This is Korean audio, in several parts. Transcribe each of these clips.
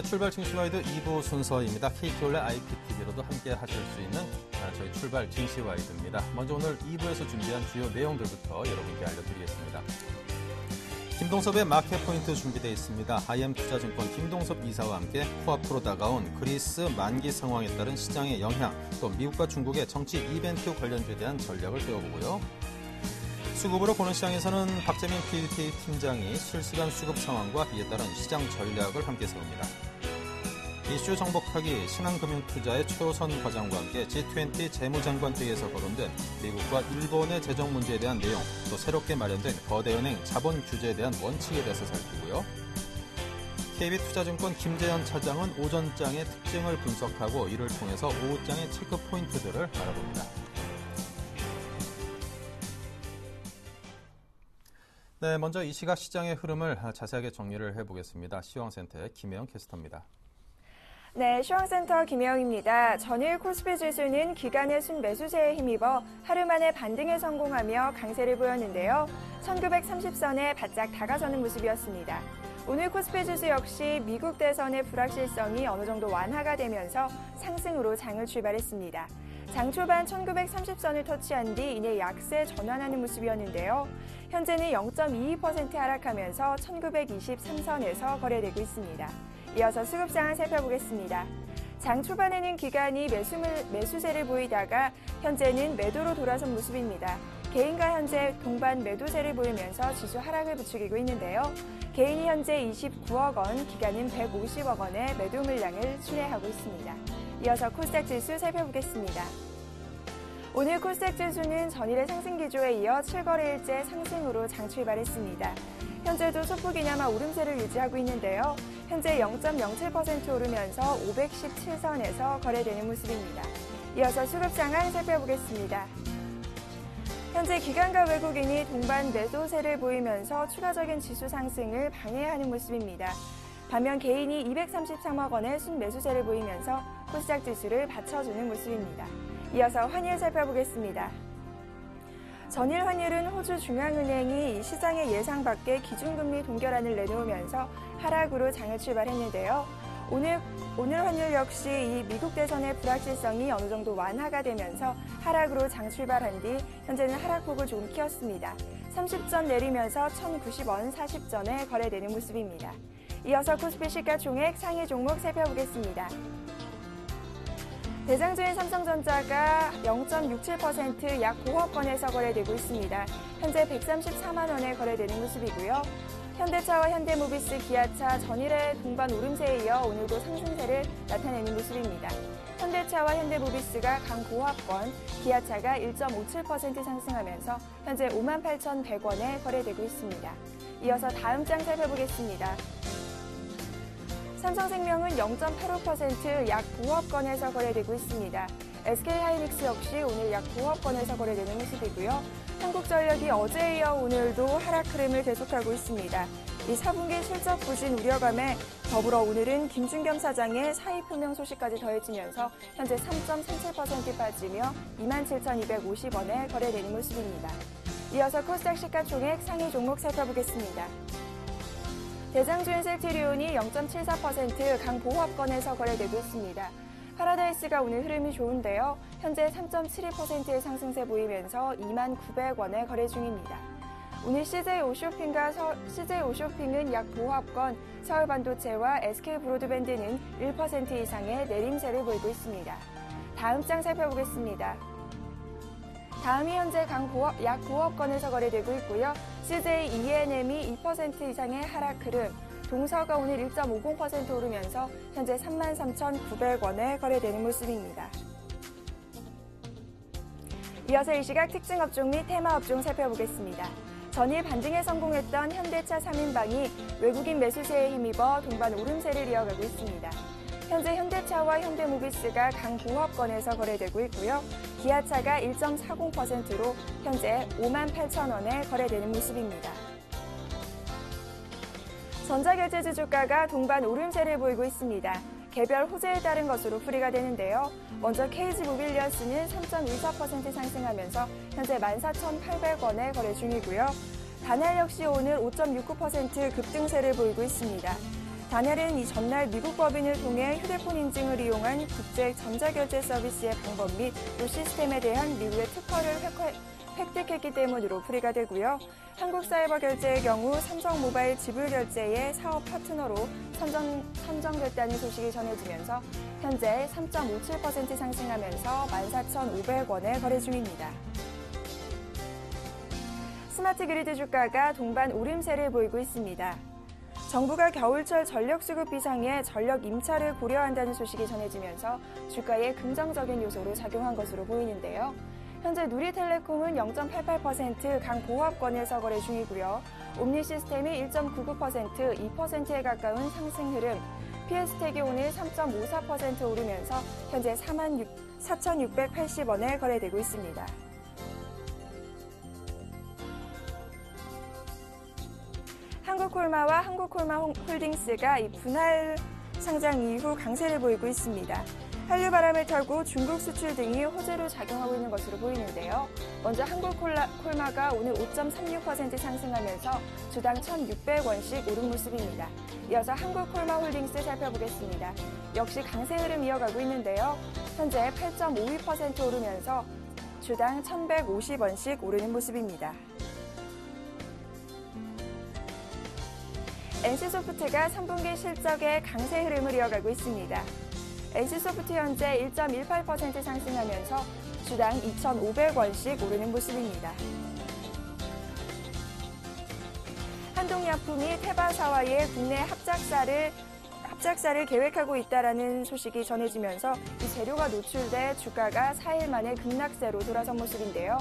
출발 증시와이드 2부 순서입니다. KT올레 IPTV로도 함께 하실 수 있는 저희 출발 증시와이드입니다. 먼저 오늘 2부에서 준비한 주요 내용들부터 여러분께 알려드리겠습니다. 김동섭의 마켓포인트 준비되어 있습니다. IM투자증권 김동섭 이사와 함께 코앞으로 다가온 그리스 만기 상황에 따른 시장의 영향, 또 미국과 중국의 정치 이벤트 관련주에 대한 전략을 배워보고요. 수급으로 보는 시장에서는 박재민 PDT 팀장이 실시간 수급 상황과 이에 따른 시장 전략을 함께 세웁니다. 이슈 정복하기 신한금융투자의 최호선 과장과 함께 G20 재무장관 회의에서 거론된 미국과 일본의 재정 문제에 대한 내용, 또 새롭게 마련된 거대은행 자본 규제에 대한 원칙에 대해서 살피고요. KB투자증권 김재현 차장은 오전장의 특징을 분석하고 이를 통해서 오후장의 체크 포인트들을 알아봅니다. 네, 먼저 이 시각 시장의 흐름을 자세하게 정리를 해보겠습니다. 시황센터의 김혜영 캐스터입니다. 네, 시황센터 김혜영입니다. 전일 코스피 지수는 기간의 순매수세에 힘입어 하루 만에 반등에 성공하며 강세를 보였는데요. 1930선에 바짝 다가서는 모습이었습니다. 오늘 코스피 지수 역시 미국 대선의 불확실성이 어느 정도 완화가 되면서 상승으로 장을 출발했습니다. 장 초반 1930선을 터치한 뒤 이내 약세 전환하는 모습이었는데요. 현재는 0.22% 하락하면서 1923선에서 거래되고 있습니다. 이어서 수급 상황 살펴보겠습니다. 장 초반에는 기관이 매수세를 보이다가 현재는 매도로 돌아선 모습입니다. 개인과 현재 동반 매도세를 보이면서 지수 하락을 부추기고 있는데요. 개인이 현재 29억 원, 기관은 150억 원의 매도 물량을 순회하고 있습니다. 이어서 코스닥 지수 살펴보겠습니다. 오늘 코스닥 지수는 전일의 상승 기조에 이어 7거래일째 상승으로 장 출발했습니다. 현재도 소폭이나마 오름세를 유지하고 있는데요. 현재 0.07% 오르면서 517선에서 거래되는 모습입니다. 이어서 수급 상황 살펴보겠습니다. 현재 기관과 외국인이 동반 매도세를 보이면서 추가적인 지수 상승을 방해하는 모습입니다. 반면 개인이 233억 원의 순매수세를 보이면서 코스닥 지수를 받쳐주는 모습입니다. 이어서 환율 살펴보겠습니다. 전일 환율은 호주 중앙은행이 시장의 예상 밖의 기준금리 동결안을 내놓으면서 하락으로 장을 출발했는데요. 오늘 환율 역시 이 미국 대선의 불확실성이 어느 정도 완화가 되면서 하락으로 장 출발한 뒤 현재는 하락폭을 조금 키웠습니다. 30전 내리면서 1,090원 40전에 거래되는 모습입니다. 이어서 코스피 시가총액 상위 종목 살펴보겠습니다. 대장주인 삼성전자가 0.67% 약 5억 건에서 거래되고 있습니다. 현재 134만 원에 거래되는 모습이고요. 현대차와 현대모비스, 기아차 전일의 동반 오름세에 이어 오늘도 상승세를 나타내는 모습입니다. 현대차와 현대모비스가 강고합권, 기아차가 1.57% 상승하면서 현재 58,100원에 거래되고 있습니다. 이어서 다음 장 살펴보겠습니다. 삼성생명은 0.85% 약 9억 건에서 거래되고 있습니다. SK하이닉스 역시 오늘 약 9억 건에서 거래되는 모습이고요. 한국전력이 어제에 이어 오늘도 하락 흐름을 계속하고 있습니다. 이 4분기 실적 부진 우려감에 더불어 오늘은 김준겸 사장의 사의 표명 소식까지 더해지면서 현재 3.37% 빠지며 27,250원에 거래되는 모습입니다. 이어서 코스닥 시가총액 상위 종목 살펴보겠습니다. 대장주인 셀트리온이 0.74% 강보합권에서 거래되고 있습니다. 파라다이스가 오늘 흐름이 좋은데요. 현재 3.72%의 상승세 보이면서 29,900원에 거래 중입니다. 오늘 CJ오쇼핑은 약 보합권, 서울반도체와 SK브로드밴드는 1% 이상의 내림세를 보이고 있습니다. 다음 장 살펴보겠습니다. 다음이 현재 약 9억건에서 거래되고 있고요. CJ E&M이 2% 이상의 하락 흐름, 동서가 오늘 1.50% 오르면서 현재 33,900원에 거래되는 모습입니다. 이어서 이 시각 특징 업종 및 테마 업종 살펴보겠습니다. 전일 반등에 성공했던 현대차 3인방이 외국인 매수세에 힘입어 동반 오름세를 이어가고 있습니다. 현재 현대차와 현대모비스가 강보합권에서 거래되고 있고요. 기아차가 1.40%로 현재 58,000원에 거래되는 모습입니다. 전자결제주 주가가 동반 오름세를 보이고 있습니다. 개별 호재에 따른 것으로 풀이가 되는데요. 먼저 KG 모빌리어스는 3.14% 상승하면서 현재 14,800원에 거래 중이고요. 다날 역시 오늘 5.69% 급등세를 보이고 있습니다. 다날은 이 전날 미국 법인을 통해 휴대폰 인증을 이용한 국제 전자결제 서비스의 방법 및 또 시스템에 대한 미국의 특허를 획득했기 때문으로 풀이가 되고요. 한국사이버결제의 경우 삼성모바일 지불결제의 사업 파트너로 선정됐다는 소식이 전해지면서 현재 3.57% 상승하면서 14,500원에 거래 중입니다. 스마트 그리드 주가가 동반 오름세를 보이고 있습니다. 정부가 겨울철 전력 수급 비상에 전력 임차를 고려한다는 소식이 전해지면서 주가에 긍정적인 요소로 작용한 것으로 보이는데요. 현재 누리텔레콤은 0.88% 강보합권에서 거래 중이고요. 옴니시스템이 1.99%, 2%에 가까운 상승 흐름, PS텍이 오늘 3.54% 오르면서 현재 44,680원에 거래되고 있습니다. 한국콜마와 한국콜마홀딩스가 이 분할 상장 이후 강세를 보이고 있습니다. 한류바람을 타고 중국 수출 등이 호재로 작용하고 있는 것으로 보이는데요. 먼저 한국콜마가 오늘 5.36% 상승하면서 주당 1,600원씩 오른 모습입니다. 이어서 한국콜마홀딩스 살펴보겠습니다. 역시 강세 흐름 이어가고 있는데요. 현재 8.52% 오르면서 주당 1,150원씩 오르는 모습입니다. NC소프트가 3분기 실적의 강세 흐름을 이어가고 있습니다. NC소프트 현재 1.18% 상승하면서 주당 2,500원씩 오르는 모습입니다. 한동약품이 테바사와의 국내 합작사를 계획하고 있다라는 소식이 전해지면서 이 재료가 노출돼 주가가 4일 만에 급락세로 돌아선 모습인데요.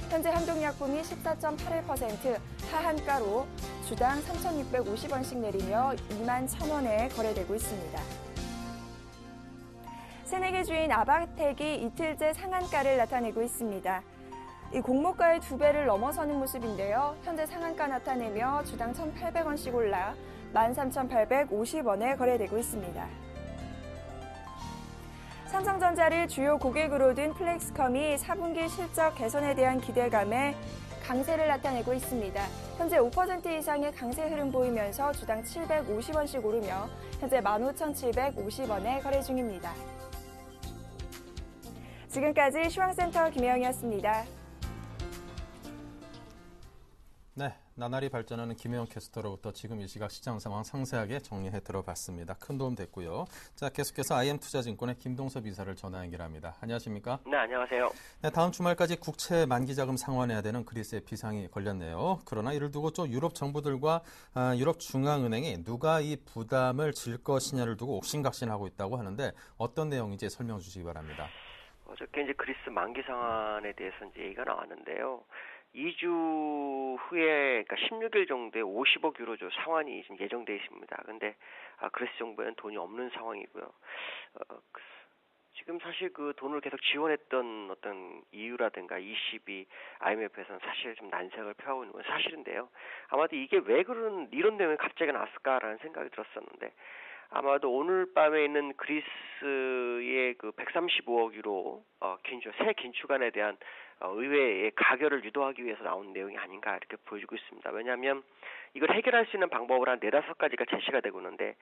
현재 한동약품이 14.81% 하한가로 주당 3,650원씩 내리며 21,000원에 거래되고 있습니다. 새내기 주인 아바텍이 이틀째 상한가를 나타내고 있습니다. 이 공모가의 2배를 넘어서는 모습인데요. 현재 상한가 나타내며 주당 1,800원씩 올라 13,850원에 거래되고 있습니다. 삼성전자를 주요 고객으로 둔 플렉스컴이 4분기 실적 개선에 대한 기대감에 강세를 나타내고 있습니다. 현재 5% 이상의 강세 흐름 보이면서 주당 750원씩 오르며 현재 15,750원에 거래 중입니다. 지금까지 시황센터 김혜영이었습니다. 네, 나날이 발전하는 김혜영 캐스터로부터 지금 이 시각 시장 상황 상세하게 정리해 들어봤습니다. 큰 도움 됐고요. 자, 계속해서 IM투자증권의 김동섭 이사를 전화 연결합니다. 안녕하십니까? 네, 안녕하세요. 네, 다음 주말까지 국채 만기 자금 상환해야 되는 그리스의 비상이 걸렸네요. 그러나 이를 두고 또 유럽 정부들과 유럽 중앙은행이 누가 이 부담을 질 것이냐를 두고 옥신각신하고 있다고 하는데 어떤 내용인지 설명 주시기 바랍니다. 어저께 이제 그리스 만기 상환에 대해서 이제 얘기가 나왔는데요. 2주 후에, 그러니까 16일 정도에 50억 유로조 상환이 지금 예정되어 있습니다. 근데 그리스 정부에는 돈이 없는 상황이고요. 지금 사실 그 돈을 계속 지원했던 어떤 EU라든가 ECB, IMF에서는 사실 좀 난색을 표하고 있는 건 사실인데요. 아마도 이게 왜 이런 내용이 갑자기 나왔을까라는 생각이 들었었는데, 아마도 오늘 밤에 있는 그리스의 그 135억 유로 새 긴축안에 대한 의회의 가결을 유도하기 위해서 나온 내용이 아닌가 이렇게 보여지고 있습니다. 왜냐하면 이걸 해결할 수 있는 방법을 한 4-5가지가 제시가 되고 있는데,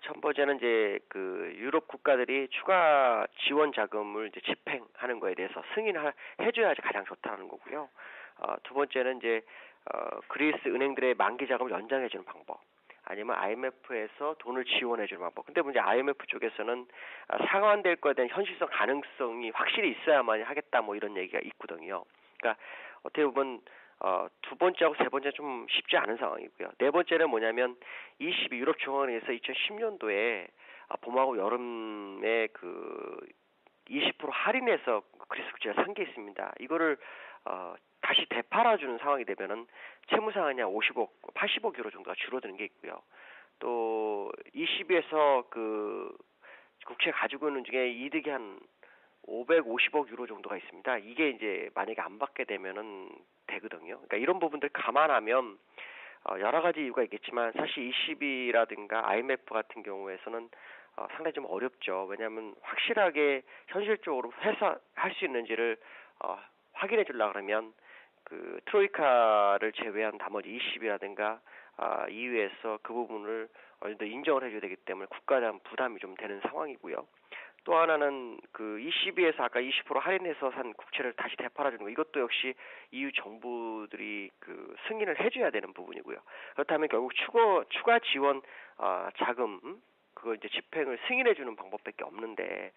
첫 번째는 이제 그 유럽 국가들이 추가 지원 자금을 이제 집행하는 거에 대해서 승인해줘야지 가장 좋다는 거고요. 두 번째는 이제 그리스 은행들의 만기 자금을 연장해주는 방법. 아니면 IMF에서 돈을 지원해주는 방법. 근데 문제 IMF 쪽에서는 상환될 거에 대한 현실성 가능성이 확실히 있어야만 하겠다 뭐 이런 얘기가 있거든요. 그러니까 어떻게 보면 두 번째하고 세 번째 좀 쉽지 않은 상황이고요. 네 번째는 뭐냐면 22 유럽 중앙은행에서 2010년도에 봄하고 여름에 그 20% 할인해서 그리스 국채를 산 게 있습니다. 이거를 다시 되팔아주는 상황이 되면은 채무 상환이 한 80억 유로 정도가 줄어드는 게 있고요. 또 ECB에서 그 국채 가지고 있는 중에 이득이 한 550억 유로 정도가 있습니다. 이게 이제 만약에 안 받게 되면은 되거든요. 그러니까 이런 부분들 감안하면 여러 가지 이유가 있겠지만 사실 ECB라든가 IMF 같은 경우에서는 상당히 좀 어렵죠. 왜냐하면 확실하게 현실적으로 회사할 수 있는지를 확인해 주려고 그러면 그 트로이카를 제외한 나머지 20이라든가 EU에서 그 부분을 어느 정도 인정을 해줘야 되기 때문에 국가에 대한 부담이 좀 되는 상황이고요. 또 하나는 그 ECB에서 아까 20% 할인해서 산 국채를 다시 되팔아주는 거, 이것도 역시 EU 정부들이 그 승인을 해줘야 되는 부분이고요. 그렇다면 결국 추가 지원 자금, 그거 이제 집행을 승인해주는 방법밖에 없는데,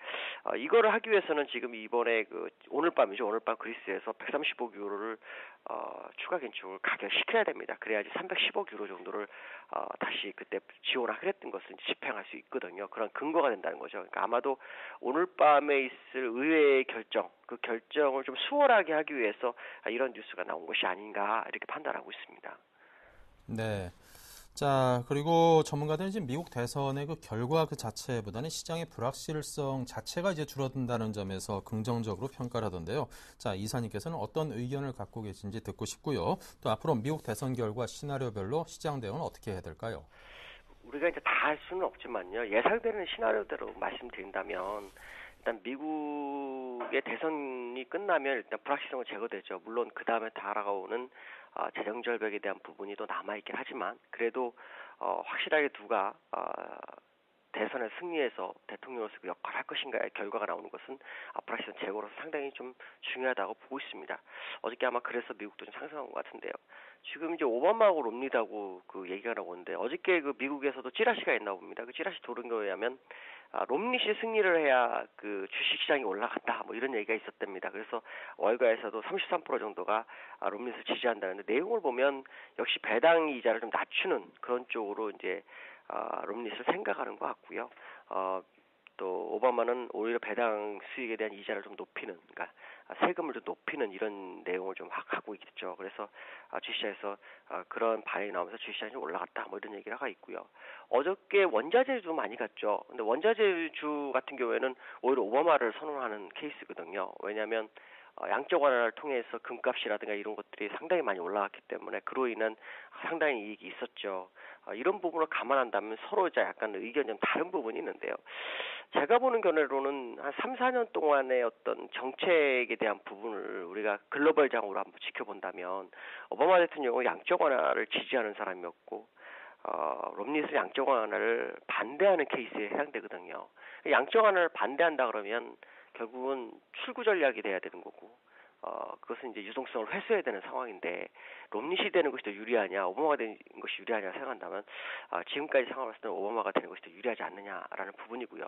이거를 하기 위해서는 지금 이번에 오늘 밤이죠. 오늘 밤 그리스에서 130억 유로를 추가 긴축을 가결시켜야 됩니다. 그래야지 310억 유로 정도를 다시 그때 지원하기로 했던 것을 이제 집행할 수 있거든요. 그런 근거가 된다는 거죠. 그러니까 아마도 오늘 밤에 있을 의회의 결정, 그 결정을 좀 수월하게 하기 위해서 이런 뉴스가 나온 것이 아닌가 이렇게 판단하고 있습니다. 네. 자, 그리고 전문가들은 이제 미국 대선의 그 결과 그 자체보다는 시장의 불확실성 자체가 이제 줄어든다는 점에서 긍정적으로 평가를 하던데요. 자, 이사님께서는 어떤 의견을 갖고 계신지 듣고 싶고요. 또 앞으로 미국 대선 결과 시나리오별로 시장 대응은 어떻게 해야 될까요? 우리가 이제 다 할 수는 없지만요. 예상되는 시나리오대로 말씀드린다면, 일단 미국의 대선이 끝나면 일단 불확실성은 제거되죠. 물론 그 다음에 다가오는 재정 절벽에 대한 부분이 또 남아있긴 하지만, 그래도 확실하게 누가 대선에 승리해서 대통령으로서 그 역할을 할 것인가의 결과가 나오는 것은 불확실성 제거로서 상당히 좀 중요하다고 보고 있습니다. 어저께 아마 그래서 미국도 좀 상승한 것 같은데요. 지금 이제 오바마하고 롬니하고 그 얘기가 나오는데, 어저께 그 미국에서도 찌라시가 있나 봅니다. 그 찌라시 도는 거에 의하면 롬니시 승리를 해야 그 주식시장이 올라간다, 뭐 이런 얘기가 있었답니다. 그래서 월가에서도 33% 정도가 롬니를 지지한다는데, 내용을 보면 역시 배당 이자를 좀 낮추는 그런 쪽으로 이제 롬니를 생각하는 것 같고요. 또 오바마는 오히려 배당 수익에 대한 이자를 좀 높이는, 그러니까 세금을 좀 높이는 이런 내용을 좀 하고 있겠죠. 그래서 주식시장에서 그런 반응이 나오면서 주식시장이 좀 올라갔다, 뭐 이런 얘기가 있고요. 어저께 원자재주 많이 갔죠. 근데 원자재주 같은 경우에는 오히려 오바마를 선호하는 케이스거든요. 왜냐하면 양적 완화를 통해서 금값이라든가 이런 것들이 상당히 많이 올라갔기 때문에 그로 인한 상당히 이익이 있었죠. 이런 부분을 감안한다면 서로 이제 약간 의견이 좀 다른 부분이 있는데요. 제가 보는 견해로는 한 3, 4년 동안의 어떤 정책에 대한 부분을 우리가 글로벌장으로 한번 지켜본다면, 오바마 대통령은 양적 완화를 지지하는 사람이었고 롬니는 양적 완화를 반대하는 케이스에 해당되거든요. 양적 완화를 반대한다 그러면 결국은 출구 전략이 돼야 되는 거고, 그것은 이제 유동성을 회수해야 되는 상황인데, 롬니시 되는 것이 더 유리하냐, 오바마가 되는 것이 유리하냐 생각한다면 지금까지 상황을 봤을 때는 오바마가 되는 것이 더 유리하지 않느냐라는 부분이고요.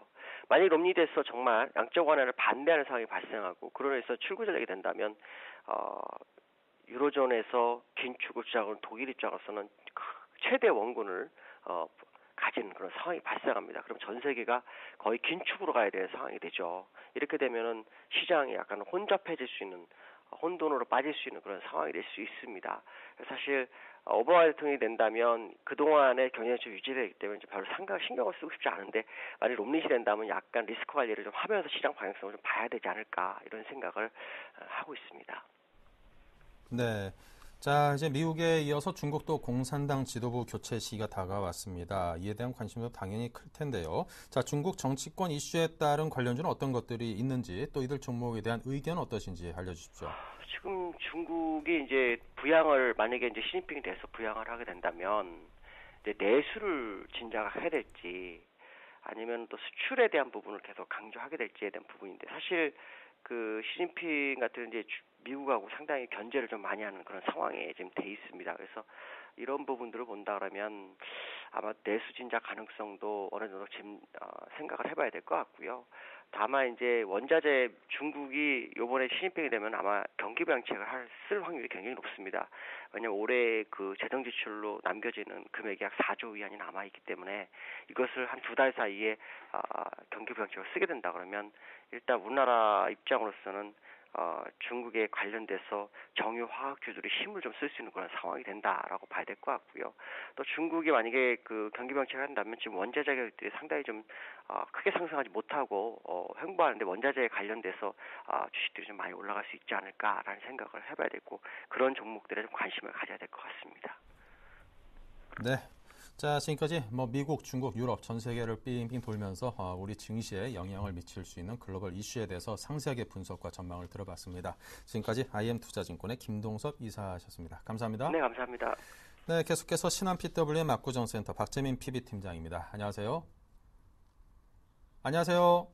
만약에 롬니 돼서 정말 양적 완화를 반대하는 상황이 발생하고 그러면서 출구 전략이 된다면 유로존에서 긴축을 주장하는 독일 입장으로서는 최대 원군을 가진 그런 상황이 발생합니다. 그럼 전 세계가 거의 긴축으로 가야 되는 상황이 되죠. 이렇게 되면은 시장이 약간 혼잡해질 수 있는, 혼돈으로 빠질 수 있는 그런 상황이 될 수 있습니다. 사실 오바마 대통령이 된다면 그동안의 경쟁이 좀 유지되기 때문에 별로 신경을 쓰고 싶지 않은데, 만약 롬니시 된다면 약간 리스크 관리를 좀 하면서 시장 방향성을 좀 봐야 되지 않을까, 이런 생각을 하고 있습니다. 네. 자, 이제 미국에 이어서 중국도 공산당 지도부 교체 시기가 다가왔습니다. 이에 대한 관심도 당연히 클 텐데요. 자, 중국 정치권 이슈에 따른 관련주는 어떤 것들이 있는지, 또 이들 종목에 대한 의견 어떠신지 알려주십시오. 지금 중국이 이제 만약에 이제 시진핑이 돼서 부양을 하게 된다면, 이제 내수를 진작해야 될지, 아니면 또 수출에 대한 부분을 계속 강조하게 될지에 대한 부분인데, 사실 그 시진핑 같은 이제 미국하고 상당히 견제를 좀 많이 하는 그런 상황에 지금 돼 있습니다. 그래서 이런 부분들을 본다 그러면 아마 내수 진작 가능성도 어느 정도 지금 생각을 해봐야 될 것 같고요. 다만 이제 원자재 중국이 이번에 시진핑이 되면 아마 경기 부양책을 쓸 확률이 굉장히 높습니다. 왜냐하면 올해 그 재정 지출로 남겨지는 금액이 약 4조 위안이 남아 있기 때문에 이것을 한 2달 사이에 경기 부양책을 쓰게 된다 그러면 일단 우리나라 입장으로서는 중국에 관련돼서 정유 화학주들이 힘을 좀 쓸 수 있는 그런 상황이 된다라고 봐야 될 것 같고요. 또 중국이 만약에 그 경기 방책을 한다면 지금 원자재 가격들이 상당히 좀 크게 상승하지 못하고 횡보하는데, 원자재에 관련돼서 주식들이 좀 많이 올라갈 수 있지 않을까라는 생각을 해봐야 되고, 그런 종목들에 좀 관심을 가져야 될 것 같습니다. 네. 자, 지금까지 미국, 중국, 유럽 전 세계를 빙빙 돌면서 우리 증시에 영향을 미칠 수 있는 글로벌 이슈에 대해서 상세하게 분석과 전망을 들어봤습니다. 지금까지 IM투자증권의 김동섭 이사하셨습니다. 감사합니다. 네, 감사합니다. 네, 계속해서 신한 PWM 압구정센터 박재민 PB팀장입니다. 안녕하세요. 안녕하세요.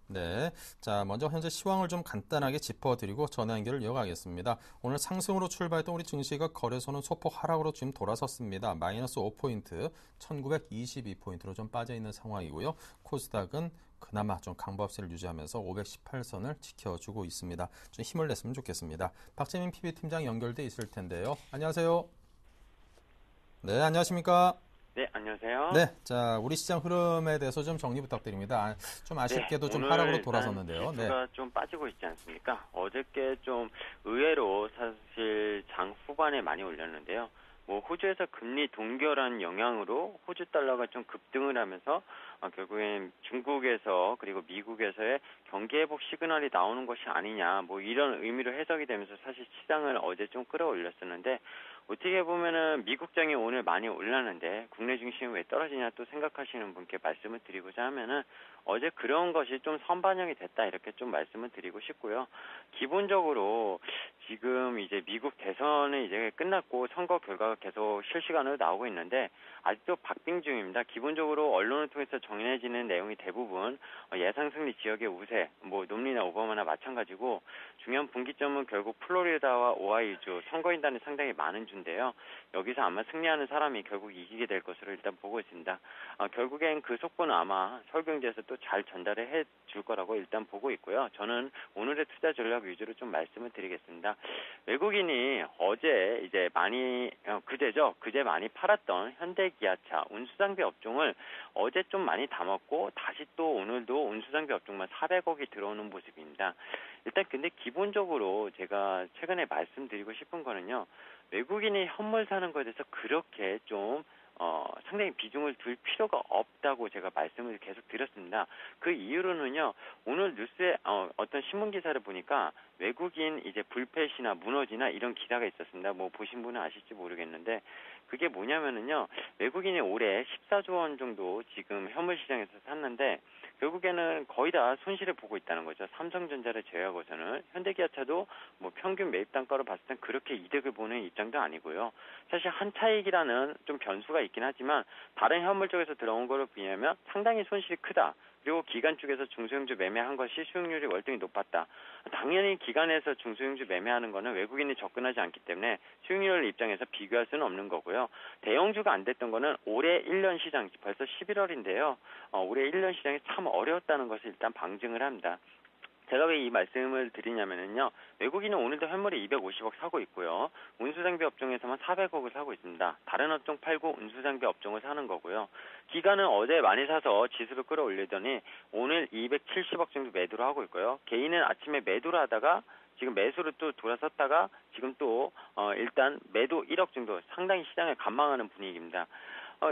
네, 자 먼저 현재 시황을 좀 간단하게 짚어드리고 전화 연결을 이어가겠습니다. 오늘 상승으로 출발했던 우리 증시가 거래소는 소폭 하락으로 지금 돌아섰습니다. 마이너스 5포인트, 1922포인트로 좀 빠져있는 상황이고요. 코스닥은 그나마 좀 강보합세를 유지하면서 518선을 지켜주고 있습니다. 좀 힘을 냈으면 좋겠습니다. 박재민 PB팀장 연결돼 있을 텐데요. 안녕하세요. 네, 안녕하십니까? 네, 안녕하세요. 네, 자 우리 시장 흐름에 대해서 좀 정리 부탁드립니다. 좀 아쉽게도 좀 하락으로 돌아섰는데요. 지수가 좀 빠지고 있지 않습니까? 어저께 좀 의외로 사실 장 후반에 많이 올렸는데요. 호주에서 금리 동결한 영향으로 호주 달러가 좀 급등을 하면서 결국엔 중국에서 그리고 미국에서의 경기 회복 시그널이 나오는 것이 아니냐 이런 의미로 해석이 되면서 사실 시장을 어제 좀 끌어올렸었는데 어떻게 보면은 미국장이 오늘 많이 올랐는데 국내 중심이 왜 떨어지냐 또 생각하시는 분께 말씀을 드리고자 하면은 어제 그런 것이 좀 선반영이 됐다 이렇게 좀 말씀을 드리고 싶고요. 기본적으로 지금 이제 미국 대선은 이제 끝났고 선거 결과가 계속 실시간으로 나오고 있는데 아직도 박빙 중입니다. 기본적으로 언론을 통해서 정해지는 내용이 대부분 예상 승리 지역의 우세, 롬니나 오바마나 마찬가지고 중요한 분기점은 결국 플로리다와 오하이주 선거인단이 상당히 많은 주인데요. 여기서 아마 승리하는 사람이 결국 이기게 될 것으로 일단 보고 있습니다. 결국엔 그 속보는 아마 서울경제에서 또 잘 전달을 해줄 거라고 일단 보고 있고요. 저는 오늘의 투자 전략 위주로 좀 말씀을 드리겠습니다. 외국인이 어제 이제 그제 많이 팔았던 현대기아차 운수장비 업종을 어제 좀 많이 담았고 다시 또 오늘도 운수장비 업종만 400억이 들어오는 모습입니다. 일단 근데 기본적으로 제가 최근에 말씀드리고 싶은 거는요. 외국인이 현물 사는 것에 대해서 그렇게 좀 상당히 비중을 둘 필요가 없다고 제가 말씀을 계속 드렸습니다. 그 이유로는요, 오늘 뉴스에 어떤 신문 기사를 보니까 외국인 이제 불패시나 무너지나 이런 기사가 있었습니다. 보신 분은 아실지 모르겠는데, 그게 뭐냐면은요, 외국인이 올해 14조 원 정도 지금 현물 시장에서 샀는데, 결국에는 거의 다 손실을 보고 있다는 거죠. 삼성전자를 제외하고서는. 현대기아차도 평균 매입 단가로 봤을 땐 그렇게 이득을 보는 입장도 아니고요. 사실 한 차익이라는 좀 변수가 있긴 하지만 다른 현물 쪽에서 들어온 거로 비하면 상당히 손실이 크다. 그리고 기관 쪽에서 중소형주 매매한 것이 수익률이 월등히 높았다. 당연히 기관에서 중소형주 매매하는 거는 외국인이 접근하지 않기 때문에 수익률 입장에서 비교할 수는 없는 거고요. 대형주가 안 됐던 거는 올해 1년 시장, 벌써 11월인데요. 올해 1년 시장이 참 어려웠다는 것을 일단 방증을 합니다. 제가 왜 이 말씀을 드리냐면요. 외국인은 오늘도 현물이 250억 사고 있고요. 운수장비 업종에서만 400억을 사고 있습니다. 다른 업종 팔고 운수장비 업종을 사는 거고요. 기관은 어제 많이 사서 지수를 끌어올리더니 오늘 270억 정도 매도를 하고 있고요. 개인은 아침에 매도를 하다가 지금 매수를 또 돌아섰다가 지금 또 일단 매도 1억 정도 상당히 시장을 관망하는 분위기입니다.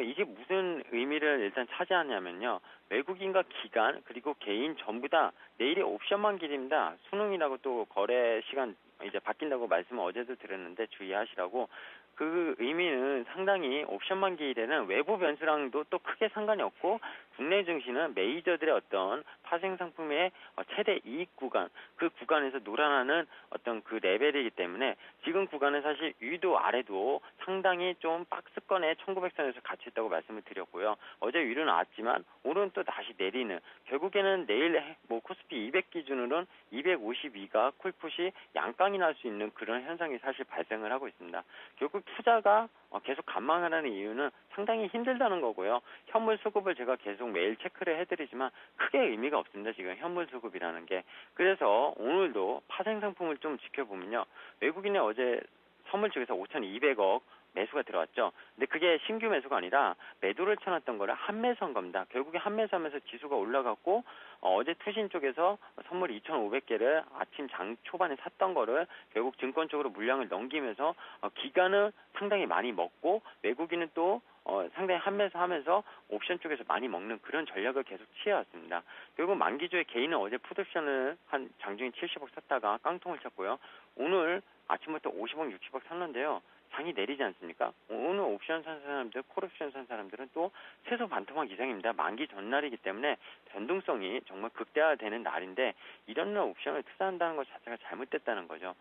이게 무슨 의미를 일단 차지하냐면요. 외국인과 기관 그리고 개인 전부 다 내일이 옵션 만기입니다. 수능이라고 또 거래 시간 이제 바뀐다고 말씀을 어제도 드렸는데 주의하시라고. 그 의미는 상당히 옵션 만기일에는 외부 변수랑도 또 크게 상관이 없고 국내 증시는 메이저들의 어떤 파생 상품의 최대 이익 구간, 그 구간에서 놀아나는 어떤 그 레벨이기 때문에 지금 구간은 사실 위도 아래도 상당히 좀 박스권에 1900선에서 같이 있다고 말씀을 드렸고요. 어제 위로 나왔지만 오늘은 또 다시 내리는, 결국에는 내일 코스피 200 기준으로는 252가 콜풋이 양강이 날 수 있는 그런 현상이 사실 발생을 하고 있습니다. 결국 투자가 계속 관망하라는 이유는 상당히 힘들다는 거고요. 현물 수급을 제가 계속 매일 체크를 해드리지만 크게 의미가 없습니다. 지금 현물 수급이라는 게. 그래서 오늘도 파생 상품을 좀 지켜보면요. 외국인의 어제 선물 쪽에서 5,200억 매수가 들어왔죠. 근데 그게 신규 매수가 아니라 매도를 쳐놨던 거를 한매수한 겁니다. 결국에 한매수하면서 지수가 올라갔고 어제 투신 쪽에서 선물 2,500개를 아침 장 초반에 샀던 거를 결국 증권 쪽으로 물량을 넘기면서 기간은 상당히 많이 먹고 외국인은 또 상당히 한매수하면서 옵션 쪽에서 많이 먹는 그런 전략을 계속 취해왔습니다. 결국 만기조의 개인은 어제 풋옵션을 한 장중에 70억 샀다가 깡통을 쳤고요. 오늘 아침부터 50억, 60억 샀는데요. 장이 내리지 않습니까? 오늘 옵션 산 사람들, 콜옵션 산 사람들은 또 최소 반토막 이상입니다. 만기 전날이기 때문에 변동성이 정말 극대화되는 날인데 이런 날 옵션을 투자한다는 것 자체가 잘못됐다는 거죠.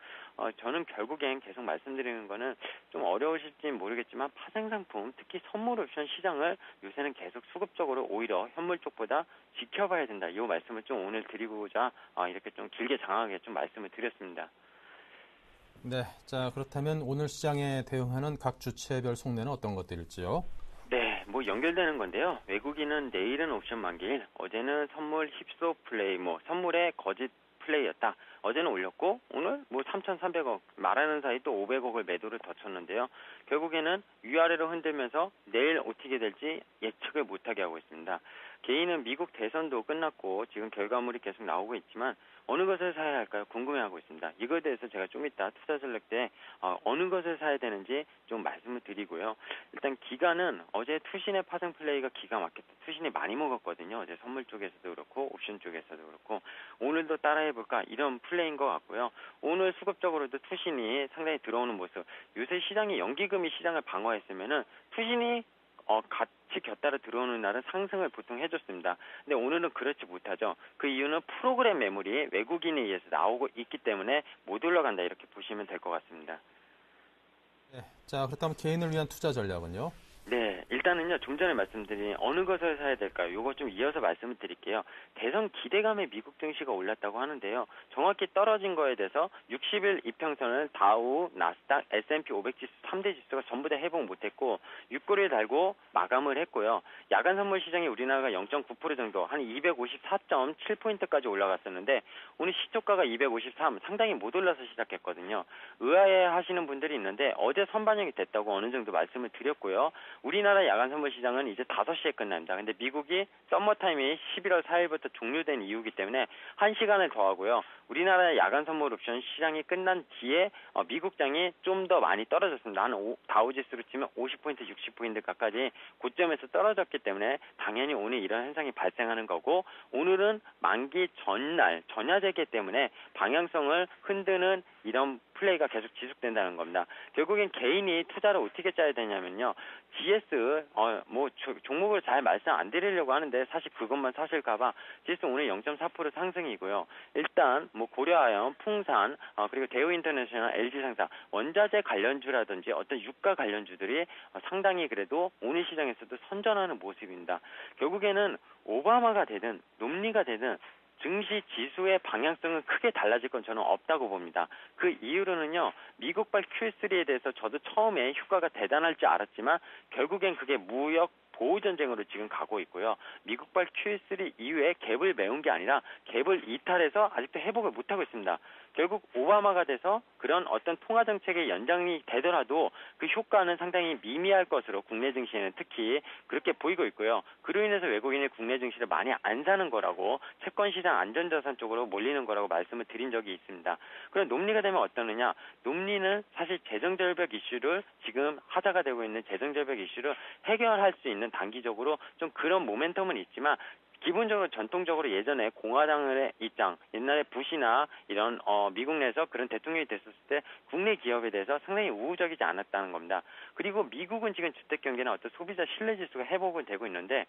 저는 결국엔 계속 말씀드리는 거는 좀 어려우실지는 모르겠지만 파생상품, 특히 선물 옵션 시장을 요새는 계속 수급적으로 오히려 현물 쪽보다 지켜봐야 된다. 이 말씀을 좀 오늘 드리고자 이렇게 좀 길게 장황하게 좀 말씀을 드렸습니다. 네, 자 그렇다면 오늘 시장에 대응하는 각 주체별 속내는 어떤 것들일지요? 네, 뭐 연결되는 건데요. 외국인은 내일은 옵션 만기일, 어제는 선물 힙소 플레이, 선물의 거짓 플레이였다. 어제는 올렸고 오늘 3,300억 말하는 사이 또 500억을 매도를 더 쳤는데요. 결국에는 위아래로 흔들면서 내일 어떻게 될지 예측을 못하게 하고 있습니다. 개인은 미국 대선도 끝났고 지금 결과물이 계속 나오고 있지만 어느 것을 사야 할까요? 궁금해하고 있습니다. 이거에 대해서 제가 좀 이따 투자 전략 때 어느 것을 사야 되는지 좀 말씀을 드리고요. 일단 기간은 어제 투신의 파생 플레이가 기가 막혔다. 투신이 많이 먹었거든요. 어제 선물 쪽에서도 그렇고 옵션 쪽에서도 그렇고 오늘도 따라해볼까 이런 플레이인 것 같고요. 오늘 수급적으로도 투신이 상당히 들어오는 모습. 요새 시장이 연기금이 시장을 방어했으면은 투신이 같이 곁따라 들어오는 날은 상승을 보통 해줬습니다. 근데 오늘은 그렇지 못하죠. 그 이유는 프로그램 매물이 외국인에 의해서 나오고 있기 때문에 못 올라간다 이렇게 보시면 될 것 같습니다. 네, 자 그렇다면 개인을 위한 투자 전략은요? 네, 일단은요, 좀 전에 말씀드린 어느 것을 사야 될까요? 요거 좀 이어서 말씀을 드릴게요. 대선 기대감에 미국 증시가 올랐다고 하는데요. 정확히 떨어진 거에 대해서 60일 이평선을 다우, 나스닥, S&P 500 지수 3대 지수가 전부 다 회복 못했고 6개월 달고 마감을 했고요. 야간 선물 시장이 우리나라가 0.9% 정도, 한 254.7포인트까지 올라갔었는데 오늘 시초가가 253, 상당히 못 올라서 시작했거든요. 의아해 하시는 분들이 있는데 어제 선반영이 됐다고 어느 정도 말씀을 드렸고요. 우리나라 야간 선물 시장은 이제 5시에 끝납니다. 근데 미국이 썸머타임이 11월 4일부터 종료된 이유이기 때문에 1시간을 더 하고요. 우리나라 야간 선물 옵션 시장이 끝난 뒤에 미국장이 좀 더 많이 떨어졌습니다. 한 다우지수로 치면 50포인트, 60포인트 가까이 고점에서 떨어졌기 때문에 당연히 오늘 이런 현상이 발생하는 거고 오늘은 만기 전날, 전야제기 때문에 방향성을 흔드는 이런 플레이가 계속 지속된다는 겁니다. 결국엔 개인이 투자를 어떻게 짜야 되냐면요. GS 종목을 잘 말씀 안 드리려고 하는데 사실 그것만 사실까봐 GS 오늘 0.4% 상승이고요. 일단 고려아연, 풍산 그리고 대우인터내셔널, LG상사 원자재 관련주라든지 어떤 유가 관련주들이 상당히 그래도 오늘 시장에서도 선전하는 모습입니다. 결국에는 오바마가 되든 롬니가 되든 증시 지수의 방향성은 크게 달라질 건 저는 없다고 봅니다. 그 이유로는요. 미국발 Q3에 대해서 저도 처음에 효과가 대단할지 알았지만 결국엔 그게 무역 보호전쟁으로 지금 가고 있고요. 미국발 Q3 이후에 갭을 메운 게 아니라 갭을 이탈해서 아직도 회복을 못하고 있습니다. 결국 오바마가 돼서 그런 어떤 통화정책의 연장이 되더라도 그 효과는 상당히 미미할 것으로 국내 증시에는 특히 그렇게 보이고 있고요. 그로 인해서 외국인이 국내 증시를 많이 안 사는 거라고 채권시장 안전자산 쪽으로 몰리는 거라고 말씀을 드린 적이 있습니다. 그럼 놈리가 되면 어떠느냐? 놈리는 사실 재정절벽 이슈를 지금 하자가 되고 있는 재정절벽 이슈를 해결할 수 있는 단기적으로 좀 그런 모멘텀은 있지만 기본적으로 전통적으로 예전에 공화당의 입장, 옛날에 부시나 이런 미국 내에서 그런 대통령이 됐었을 때 국내 기업에 대해서 상당히 우호적이지 않았다는 겁니다. 그리고 미국은 지금 주택 경기나 어떤 소비자 신뢰 지수가 회복은 되고 있는데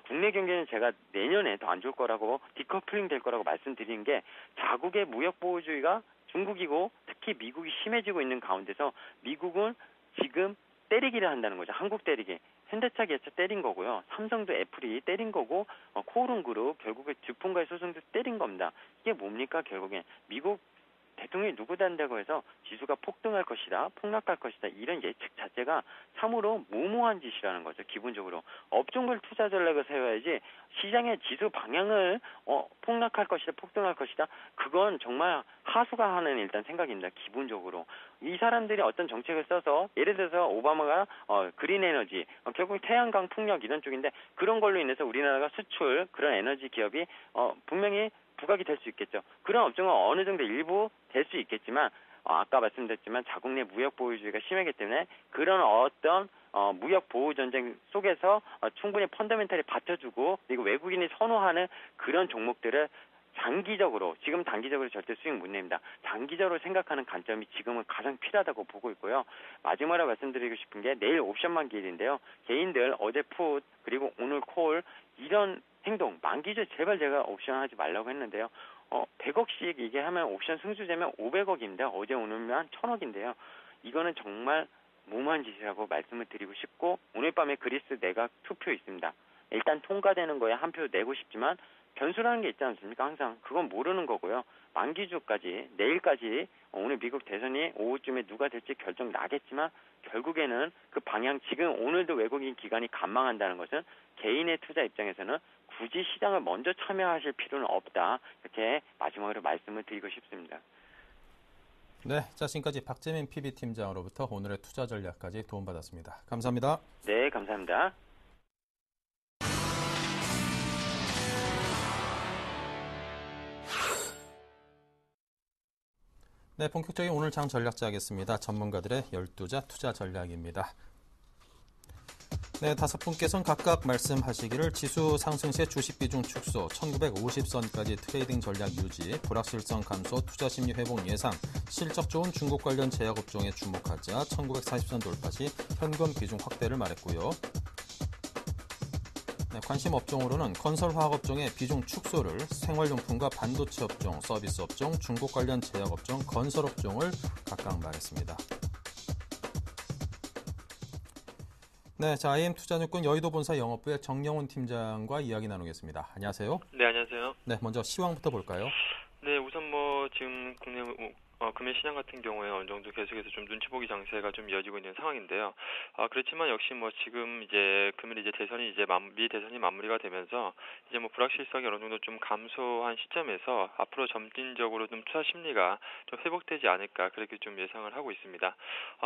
국내 경기는 제가 내년에 더 안 좋을 거라고 디커플링 될 거라고 말씀드리는 게 자국의 무역 보호주의가 중국이고 특히 미국이 심해지고 있는 가운데서 미국은 지금 때리기를 한다는 거죠. 한국 때리기. 현대차, 기아차 때린 거고요. 삼성도 애플이 때린 거고 코오롱그룹 결국에 듀폰과의 소송도 때린 겁니다. 이게 뭡니까? 결국엔 미국 대통령이 누구 단다고 해서 지수가 폭등할 것이다, 폭락할 것이다 이런 예측 자체가 참으로 무모한 짓이라는 거죠. 기본적으로 업종별 투자 전략을 세워야지 시장의 지수 방향을 폭락할 것이다, 폭등할 것이다 그건 정말 하수가 하는 일단 생각입니다. 기본적으로 이 사람들이 어떤 정책을 써서 예를 들어서 오바마가 그린 에너지 결국 태양광, 풍력 이런 쪽인데 그런 걸로 인해서 우리나라가 수출 그런 에너지 기업이 분명히 부각이 될 수 있겠죠. 그런 업종은 어느 정도 일부 될 수 있겠지만 아까 말씀드렸지만 자국 내 무역 보호주의가 심하기 때문에 그런 어떤 무역 보호 전쟁 속에서 충분히 펀더멘탈이 받쳐주고 그리고 외국인이 선호하는 그런 종목들을 장기적으로, 지금 단기적으로 절대 수익 못 냅니다. 장기적으로 생각하는 관점이 지금은 가장 필요하다고 보고 있고요. 마지막으로 말씀드리고 싶은 게 내일 옵션 만기일인데요. 개인들 어제 풋 그리고 오늘 콜 이런 행동, 만기죠. 제발 제가 옵션 하지 말라고 했는데요. 100억씩 이게 하면 옵션 승수되면 500억입니다. 어제 오늘만 1000억인데요. 이거는 정말 무모한 짓이라고 말씀을 드리고 싶고, 오늘 밤에 그리스 내각 투표 있습니다. 일단 통과되는 거에 한 표 내고 싶지만 변수라는 게 있지 않습니까? 항상 그건 모르는 거고요. 만기주까지 내일까지 오늘 미국 대선이 오후쯤에 누가 될지 결정 나겠지만 결국에는 그 방향, 지금 오늘도 외국인 기관이 관망한다는 것은 개인의 투자 입장에서는 굳이 시장을 먼저 참여하실 필요는 없다. 이렇게 마지막으로 말씀을 드리고 싶습니다. 네, 자, 지금까지 박재민 PB팀장으로부터 오늘의 투자 전략까지 도움받았습니다. 감사합니다. 네, 감사합니다. 네, 본격적인 오늘 장 전략자 하겠습니다. 전문가들의 12자 투자 전략입니다. 네, 5분께서는 각각 말씀하시기를 지수 상승 시 주식 비중 축소, 1950선까지 트레이딩 전략 유지, 불확실성 감소, 투자 심리 회복 예상, 실적 좋은 중국 관련 제약업종에 주목하자, 1940선 돌파 시 현금 비중 확대를 말했고요. 네, 관심 업종으로는 건설화학업종의 비중 축소를, 생활용품과 반도체 업종, 서비스 업종, 중국 관련 제약업종, 건설업종을 각각 말했습니다. 네, 자, IM투자증권 여의도 본사 영업부의 정영훈 팀장과 이야기 나누겠습니다. 안녕하세요. 네, 안녕하세요. 네, 먼저 시황부터 볼까요? 네, 우선 지금 국내 금융 시장 같은 경우에 어느 정도 계속해서 좀 눈치 보기 장세가 좀 이어지고 있는 상황인데요. 그렇지만 역시 지금 이제 금일 이제 대선이 미 대선이 마무리가 되면서 이제 불확실성이 어느 정도 좀 감소한 시점에서 앞으로 점진적으로 좀 투자 심리가 좀 회복되지 않을까 그렇게 좀 예상을 하고 있습니다.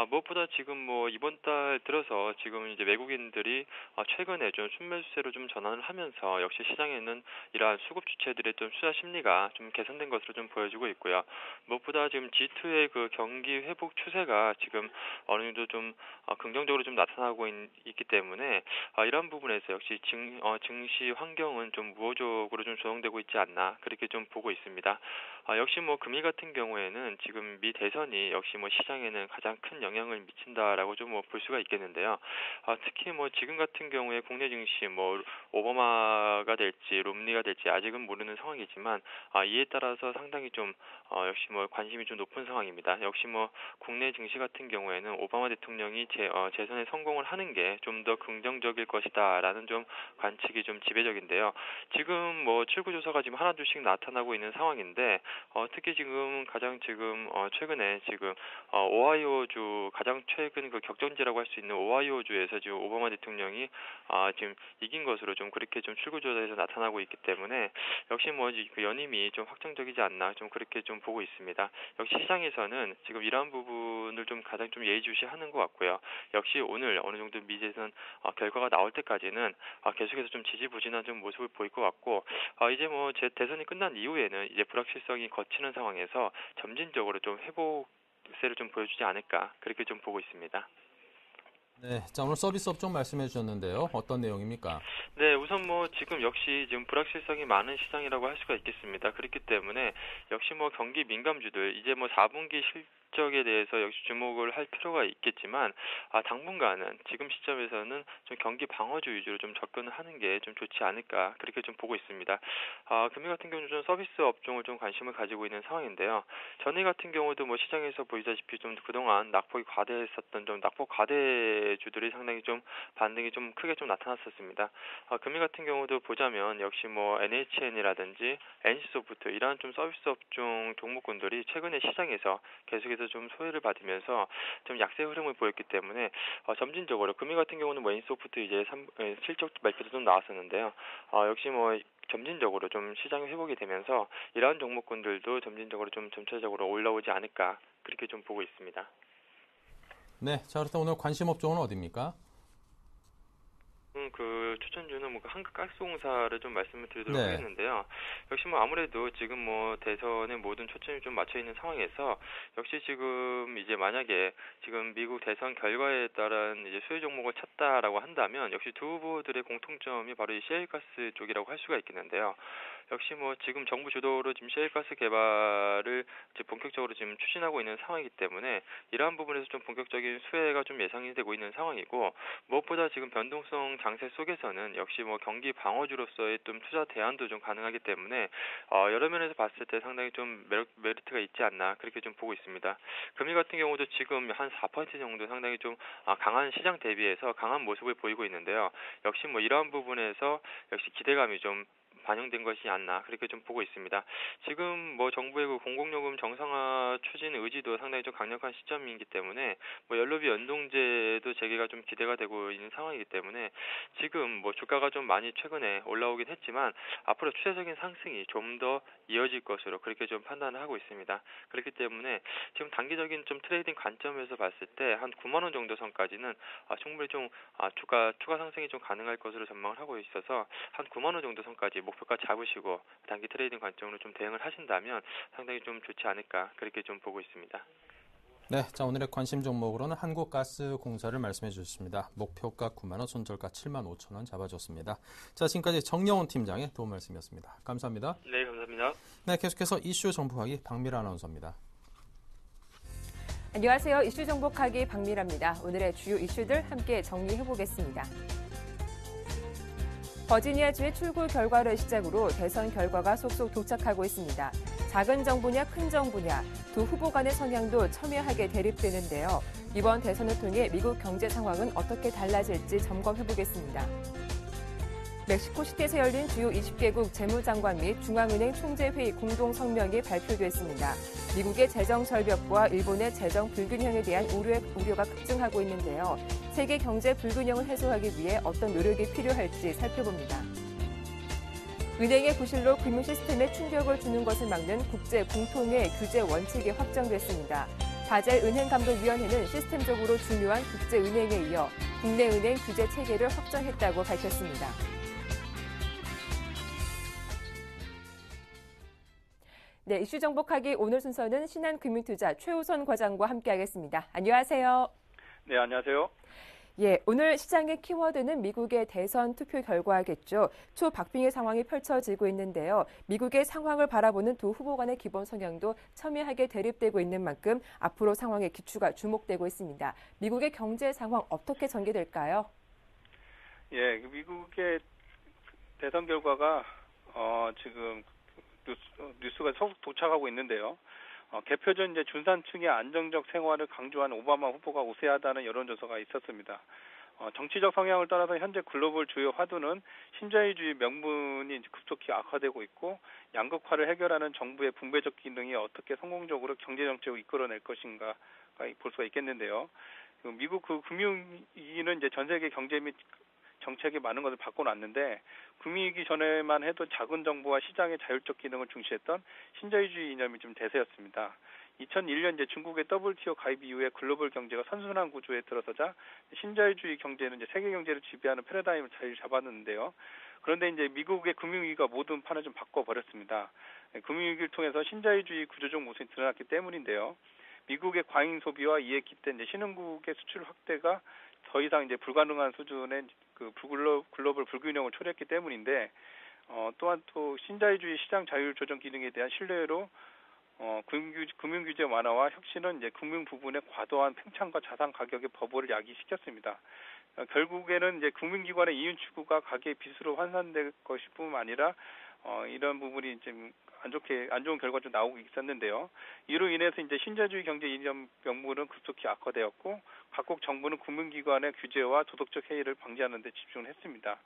무엇보다 지금 이번 달 들어서 지금 이제 외국인들이 최근에 좀 순매수세로 좀 전환을 하면서 역시 시장에는 이러한 수급 주체들의 좀 투자 심리가 좀 개선된 것으로 좀 보여지고 있고요. 무엇보다 지금 G2의 그 경기 회복 추세가 지금 어느 정도 좀 긍정적으로 좀 나타나고 있기 때문에 이런 부분에서 역시 증시 환경은 좀 우호적으로 좀 조정되고 있지 않나 그렇게 좀 보고 있습니다. 역시 금일 같은 경우에는 지금 미 대선이 역시 시장에는 가장 큰 영향을 미친다라고 좀 볼 수가 있겠는데요. 특히 지금 같은 경우에 국내 증시 오바마가 될지 롬니가 될지 아직은 모르는 상황이지만 이에 따라서 상당히 좀 역시 관심이 좀 높은 상황입니다. 역시 국내 증시 같은 경우에는 오바마 대통령이 재선에 성공을 하는 게 좀 더 긍정적일 것이다라는 좀 관측이 좀 지배적인데요. 지금 출구조사가 지금 하나둘씩 나타나고 있는 상황인데 특히 지금 가장 최근에 오하이오주 가장 최근 그 격전지라고 할 수 있는 오하이오주에서 지금 오바마 대통령이 지금 이긴 것으로 좀 그렇게 좀 출구조사에서 나타나고 있기 때문에 역시 그 연임이 좀 확정적이지 않나 좀 그렇게 좀 보고 있습니다. 역시 시장에서는 지금 이러한 부분을 좀 가장 좀 예의주시하는 것 같고요. 역시 오늘 어느 정도 미대선 결과가 나올 때까지는 계속해서 좀 지지부진한 좀 모습을 보일 것 같고 이제 대선이 끝난 이후에는 이제 불확실성이 거치는 상황에서 점진적으로 좀 회복세를 좀 보여주지 않을까 그렇게 좀 보고 있습니다. 네, 자, 오늘 서비스 업종 말씀해 주셨는데요. 어떤 내용입니까? 네, 우선 지금 역시 지금 불확실성이 많은 시장이라고 할 수가 있겠습니다. 그렇기 때문에 역시 경기 민감주들 이제 4분기 실적에 대해서 역시 주목을 할 필요가 있겠지만 당분간은 지금 시점에서는 좀 경기 방어주 위주로 좀 접근을 하는 게 좀 좋지 않을까 그렇게 좀 보고 있습니다. 금일 같은 경우는 좀 서비스 업종을 좀 관심을 가지고 있는 상황인데요. 전일 같은 경우도 시장에서 보이다시피 좀 그동안 낙폭이 과대했었던 좀 낙폭 과대주들이 상당히 좀 반등이 좀 크게 좀 나타났었습니다. 금일 같은 경우도 보자면 역시 NHN이라든지 NC소프트 이러한 좀 서비스 업종 종목군들이 최근에 시장에서 계속해서 좀 소외를 받으면서 좀 약세 흐름을 보였기 때문에 점진적으로 금일 같은 경우는 NC소프트 이제 실적 발표도 좀 나왔었는데요. 역시 점진적으로 좀 시장이 회복이 되면서 이러한 종목군들도 점진적으로 좀 전체적으로 올라오지 않을까 그렇게 좀 보고 있습니다. 네, 자, 그렇다면 오늘 관심 업종은 어디입니까? 그 추천주는 한국가스공사를 좀 말씀을 드리도록 네. 하겠는데요. 역시 뭐 아무래도 지금 뭐 대선에 모든 초점이 좀 맞춰 있는 상황에서 역시 지금 이제 만약에 지금 미국 대선 결과에 따른 이제 수요 종목을 찾다라고 한다면 역시 두 후보들의 공통점이 바로 이 셰일가스 쪽이라고 할 수가 있겠는데요. 역시 뭐 지금 정부 주도로 지금 셰일가스 개발을 이제 본격적으로 지금 추진하고 있는 상황이기 때문에 이러한 부분에서 좀 본격적인 수혜가 좀 예상이 되고 있는 상황이고 무엇보다 지금 변동성 장세 속에서는 역시 뭐 경기 방어주로서의 좀 투자 대안도 좀 가능하기 때문에 여러 면에서 봤을 때 상당히 좀 메리트가 있지 않나 그렇게 좀 보고 있습니다. 금리 같은 경우도 지금 한 4% 정도 상당히 좀 강한 시장 대비해서 강한 모습을 보이고 있는데요. 역시 뭐 이러한 부분에서 역시 기대감이 좀 반영된 것이 않나 그렇게 좀 보고 있습니다. 지금 뭐 정부의 그 공공요금 정상화 추진 의지도 상당히 좀 강력한 시점이기 때문에 뭐 연료비 연동제도 재개가 좀 기대가 되고 있는 상황이기 때문에 지금 뭐 주가가 좀 많이 최근에 올라오긴 했지만 앞으로 추세적인 상승이 좀 더 이어질 것으로 그렇게 좀 판단을 하고 있습니다. 그렇기 때문에 지금 단기적인 좀 트레이딩 관점에서 봤을 때 한 9만 원 정도 선까지는 충분히 좀 주가 추가 상승이 좀 가능할 것으로 전망을 하고 있어서 한 9만 원 정도 선까지 목표가 잡으시고 단기 트레이딩 관점으로 좀 대응을 하신다면 상당히 좀 좋지 않을까 그렇게 좀 보고 있습니다. 네, 자 오늘의 관심 종목으로는 한국가스공사를 말씀해 주셨습니다. 목표가 9만 원, 손절가 7만 5천 원 잡아줬습니다. 자, 지금까지 정영훈 팀장의 도움 말씀이었습니다. 감사합니다. 네, 감사합니다. 네, 계속해서 이슈 정보하기 박미라 아나운서입니다. 안녕하세요. 이슈 정보하기 박미라입니다. 오늘의 주요 이슈들 함께 정리해보겠습니다. 버지니아주의 출구 결과를 시작으로 대선 결과가 속속 도착하고 있습니다. 작은 정부냐 큰 정부냐 두 후보 간의 성향도 첨예하게 대립되는데요. 이번 대선을 통해 미국 경제 상황은 어떻게 달라질지 점검해보겠습니다. 멕시코시티에서 열린 주요 20개국 재무장관 및 중앙은행 총재회의 공동성명이 발표됐습니다. 미국의 재정 절벽과 일본의 재정 불균형에 대한 우려가 급증하고 있는데요. 세계 경제 불균형을 해소하기 위해 어떤 노력이 필요할지 살펴봅니다. 은행의 부실로 금융 시스템에 충격을 주는 것을 막는 국제 공통의 규제 원칙이 확정됐습니다. 바젤 은행감독위원회는 시스템적으로 중요한 국제은행에 이어 국내 은행 규제 체계를 확정했다고 밝혔습니다. 네, 이슈 정복하기 오늘 순서는 신한금융투자 최우선 과장과 함께하겠습니다. 안녕하세요. 네, 안녕하세요. 예, 오늘 시장의 키워드는 미국의 대선 투표 결과겠죠. 초박빙의 상황이 펼쳐지고 있는데요. 미국의 상황을 바라보는 두 후보 간의 기본 성향도 첨예하게 대립되고 있는 만큼 앞으로 상황의 기추가 주목되고 있습니다. 미국의 경제 상황 어떻게 전개될까요? 예, 미국의 대선 결과가 지금 뉴스가 서울 도착하고 있는데요. 개표전 이제 중산층의 안정적 생활을 강조한 오바마 후보가 우세하다는 여론조사가 있었습니다. 정치적 성향을 떠나서 현재 글로벌 주요 화두는 신자유주의 명분이 급속히 악화되고 있고 양극화를 해결하는 정부의 분배적 기능이 어떻게 성공적으로 경제정책을 이끌어낼 것인가 볼 수가 있겠는데요. 미국 금융위기는 이제 전 세계 경제 및 정책이 많은 것을 바꿔놨는데 금융위기 전에만 해도 작은 정부와 시장의 자율적 기능을 중시했던 신자유주의 이념이 좀 대세였습니다. 2001년 이제 중국의 WTO 가입 이후에 글로벌 경제가 선순환 구조에 들어서자 신자유주의 경제는 이제 세계 경제를 지배하는 패러다임을 자리 잡았는데요. 그런데 이제 미국의 금융위기가 모든 판을 좀 바꿔버렸습니다. 금융위기를 통해서 신자유주의 구조적 모습이 드러났기 때문인데요. 미국의 과잉 소비와 이에 깃든 이제 신흥국의 수출 확대가 더 이상 이제 불가능한 수준의 그 글로벌 불균형을 초래했기 때문인데 또한 또 신자유주의 시장 자율 조정 기능에 대한 신뢰로 금융 규제 완화와 혁신은 이제 금융 부분의 과도한 팽창과 자산 가격의 버블을 야기시켰습니다. 결국에는 이제 금융기관의 이윤 추구가 가계 빚으로 환산될 것뿐만 아니라 이런 부분이 좀 안 좋은 결과가 좀 나오고 있었는데요. 이로 인해서 이제 신자유주의 경제 이념 명분은 급속히 악화되었고 각국 정부는 금융기관의 규제와 도덕적 해이를 방지하는 데 집중을 했습니다.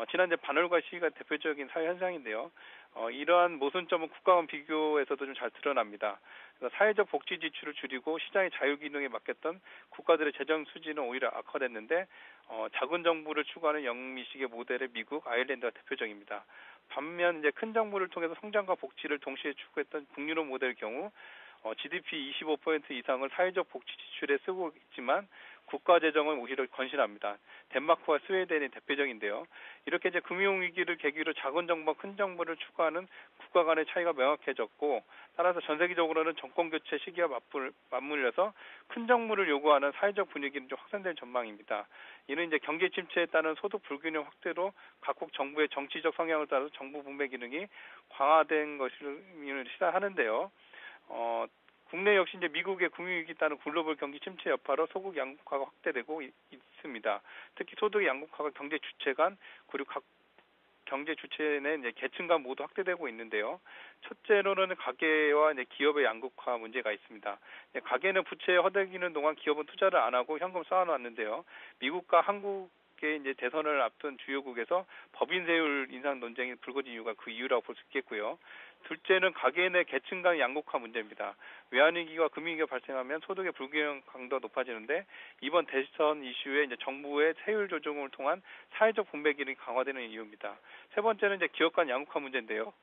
지난 이제 반월과 시기가 대표적인 사회 현상인데요. 이러한 모순점은 국가 간 비교에서도 좀 잘 드러납니다. 사회적 복지 지출을 줄이고 시장의 자유 기능에 맡겼던 국가들의 재정 수지는 오히려 악화됐는데 작은 정부를 추구하는 영미식의 모델의 미국, 아일랜드가 대표적입니다. 반면 이제 큰 정부를 통해서 성장과 복지를 동시에 추구했던 북유럽 모델의 경우 GDP 25% 이상을 사회적 복지 지출에 쓰고 있지만 국가 재정은 오히려 건실합니다. 덴마크와 스웨덴이 대표적인데요. 이렇게 이제 금융위기를 계기로 작은 정부와 큰 정부를 추구하는 국가 간의 차이가 명확해졌고, 따라서 전 세계적으로는 정권 교체 시기와 맞물려서 큰 정부를 요구하는 사회적 분위기는 좀 확산될 전망입니다. 이는 이제 경제 침체에 따른 소득 불균형 확대로 각국 정부의 정치적 성향을 따라서 정부 분배 기능이 강화된 것을 시사하는데요. 국내 역시 이제 미국의 금융위기 따른 글로벌 경기 침체 여파로 소득 양극화가 확대되고 있습니다. 특히 소득 양극화가 경제 주체 간 그리고 각 경제 주체 내 이제 계층 간 모두 확대되고 있는데요. 첫째로는 가계와 이제 기업의 양극화 문제가 있습니다. 가계는 부채에 허덕이는 동안 기업은 투자를 안 하고 현금 쌓아놨는데요. 미국과 한국의 이제 대선을 앞둔 주요국에서 법인세율 인상 논쟁이 불거진 이유가 그 이유라고 볼 수 있겠고요. 둘째는 가계 내 계층 간 양극화 문제입니다. 외환위기와 금융위기가 발생하면 소득의 불균형 강도가 높아지는데 이번 대선 이슈에 이제 정부의 세율 조정을 통한 사회적 분배 기능이 강화되는 이유입니다. 세 번째는 이제 기업 간 양극화 문제인데요.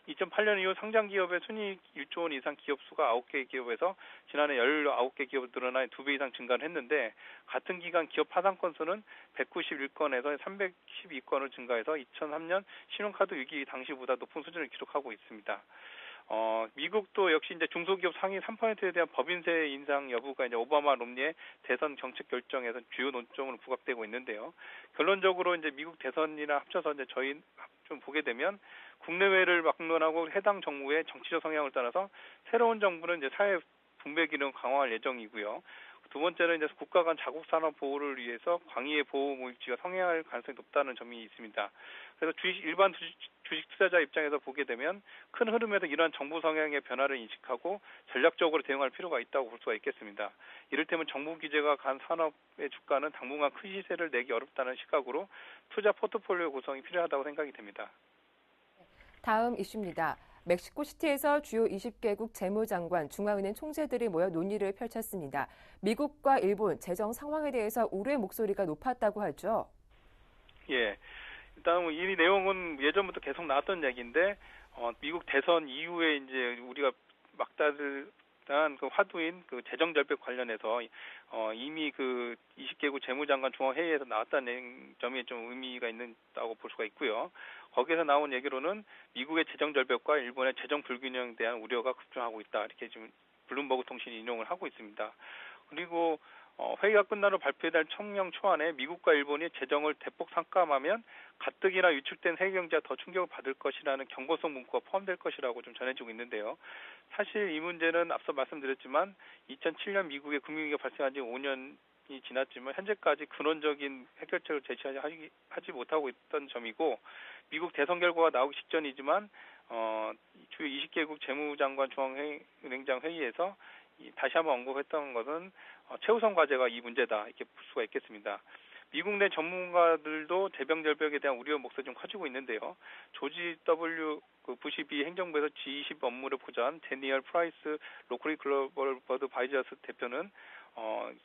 2008년 이후 상장 기업의 순이익 1조 원 이상 기업 수가 9개 기업에서 지난해 19개 기업으로 늘어나 2배 이상 증가를 했는데 같은 기간 기업 파산 건수는 191건에서 312건으로 증가해서 2003년 신용카드 위기 당시보다 높은 수준을 기록하고 있습니다. 미국도 역시 이제 중소기업 상위 3%에 대한 법인세 인상 여부가 이제 오바마 롬니의 대선 정책 결정에서 주요 논점으로 부각되고 있는데요. 결론적으로 이제 미국 대선이나 합쳐서 이제 저희 좀 보게 되면 국내외를 막론하고 해당 정부의 정치적 성향을 따라서 새로운 정부는 이제 사회 분배 기능 강화할 예정이고요. 두 번째는 이제 국가 간 자국 산업 보호를 위해서 광의의 보호 모익지가 성행할 가능성이 높다는 점이 있습니다. 그래서 일반 주식 투자자 입장에서 보게 되면 큰 흐름에서 이러한 정부 성향의 변화를 인식하고 전략적으로 대응할 필요가 있다고 볼 수가 있겠습니다. 이를테면 정부 규제가 간 산업의 주가는 당분간 큰 시세를 내기 어렵다는 시각으로 투자 포트폴리오 구성이 필요하다고 생각이 됩니다. 다음 이슈입니다. 멕시코시티에서 주요 20개국 재무장관, 중앙은행 총재들이 모여 논의를 펼쳤습니다. 미국과 일본 재정 상황에 대해서 우려의 목소리가 높았다고 하죠. 예, 일단 이 내용은 예전부터 계속 나왔던 얘기인데 미국 대선 이후에 이제 우리가 막다른 그 화두인 그 재정 절벽 관련해서 이미 그 20개국 재무장관 중앙회의에서 나왔다는 점이 좀 의미가 있다고 볼 수가 있고요. 거기에서 나온 얘기로는 미국의 재정 절벽과 일본의 재정 불균형에 대한 우려가 급증하고 있다. 이렇게 지금 블룸버그 통신이 인용을 하고 있습니다. 그리고 회의가 끝난 후 발표될 청명 초안에 미국과 일본이 재정을 대폭 삭감하면 가뜩이나 위축된 세계 경제가 더 충격을 받을 것이라는 경고성 문구가 포함될 것이라고 좀 전해지고 있는데요. 사실 이 문제는 앞서 말씀드렸지만 2007년 미국의 금융위기가 발생한 지 5년이 지났지만 현재까지 근원적인 해결책을 제시하지 못하고 있던 점이고 미국 대선 결과가 나오기 직전이지만 주요 20개국 재무장관 중앙은행장 회의에서 다시 한번 언급했던 것은 최우선 과제가 이 문제다 이렇게 볼 수가 있겠습니다. 미국 내 전문가들도 재정 절벽에 대한 우려 목소리 좀 커지고 있는데요. 조지 W. 부시 비 행정부에서 G20 업무를 보좌한 데니얼 프라이스 로컬리 글로벌 버드 바이저스 대표는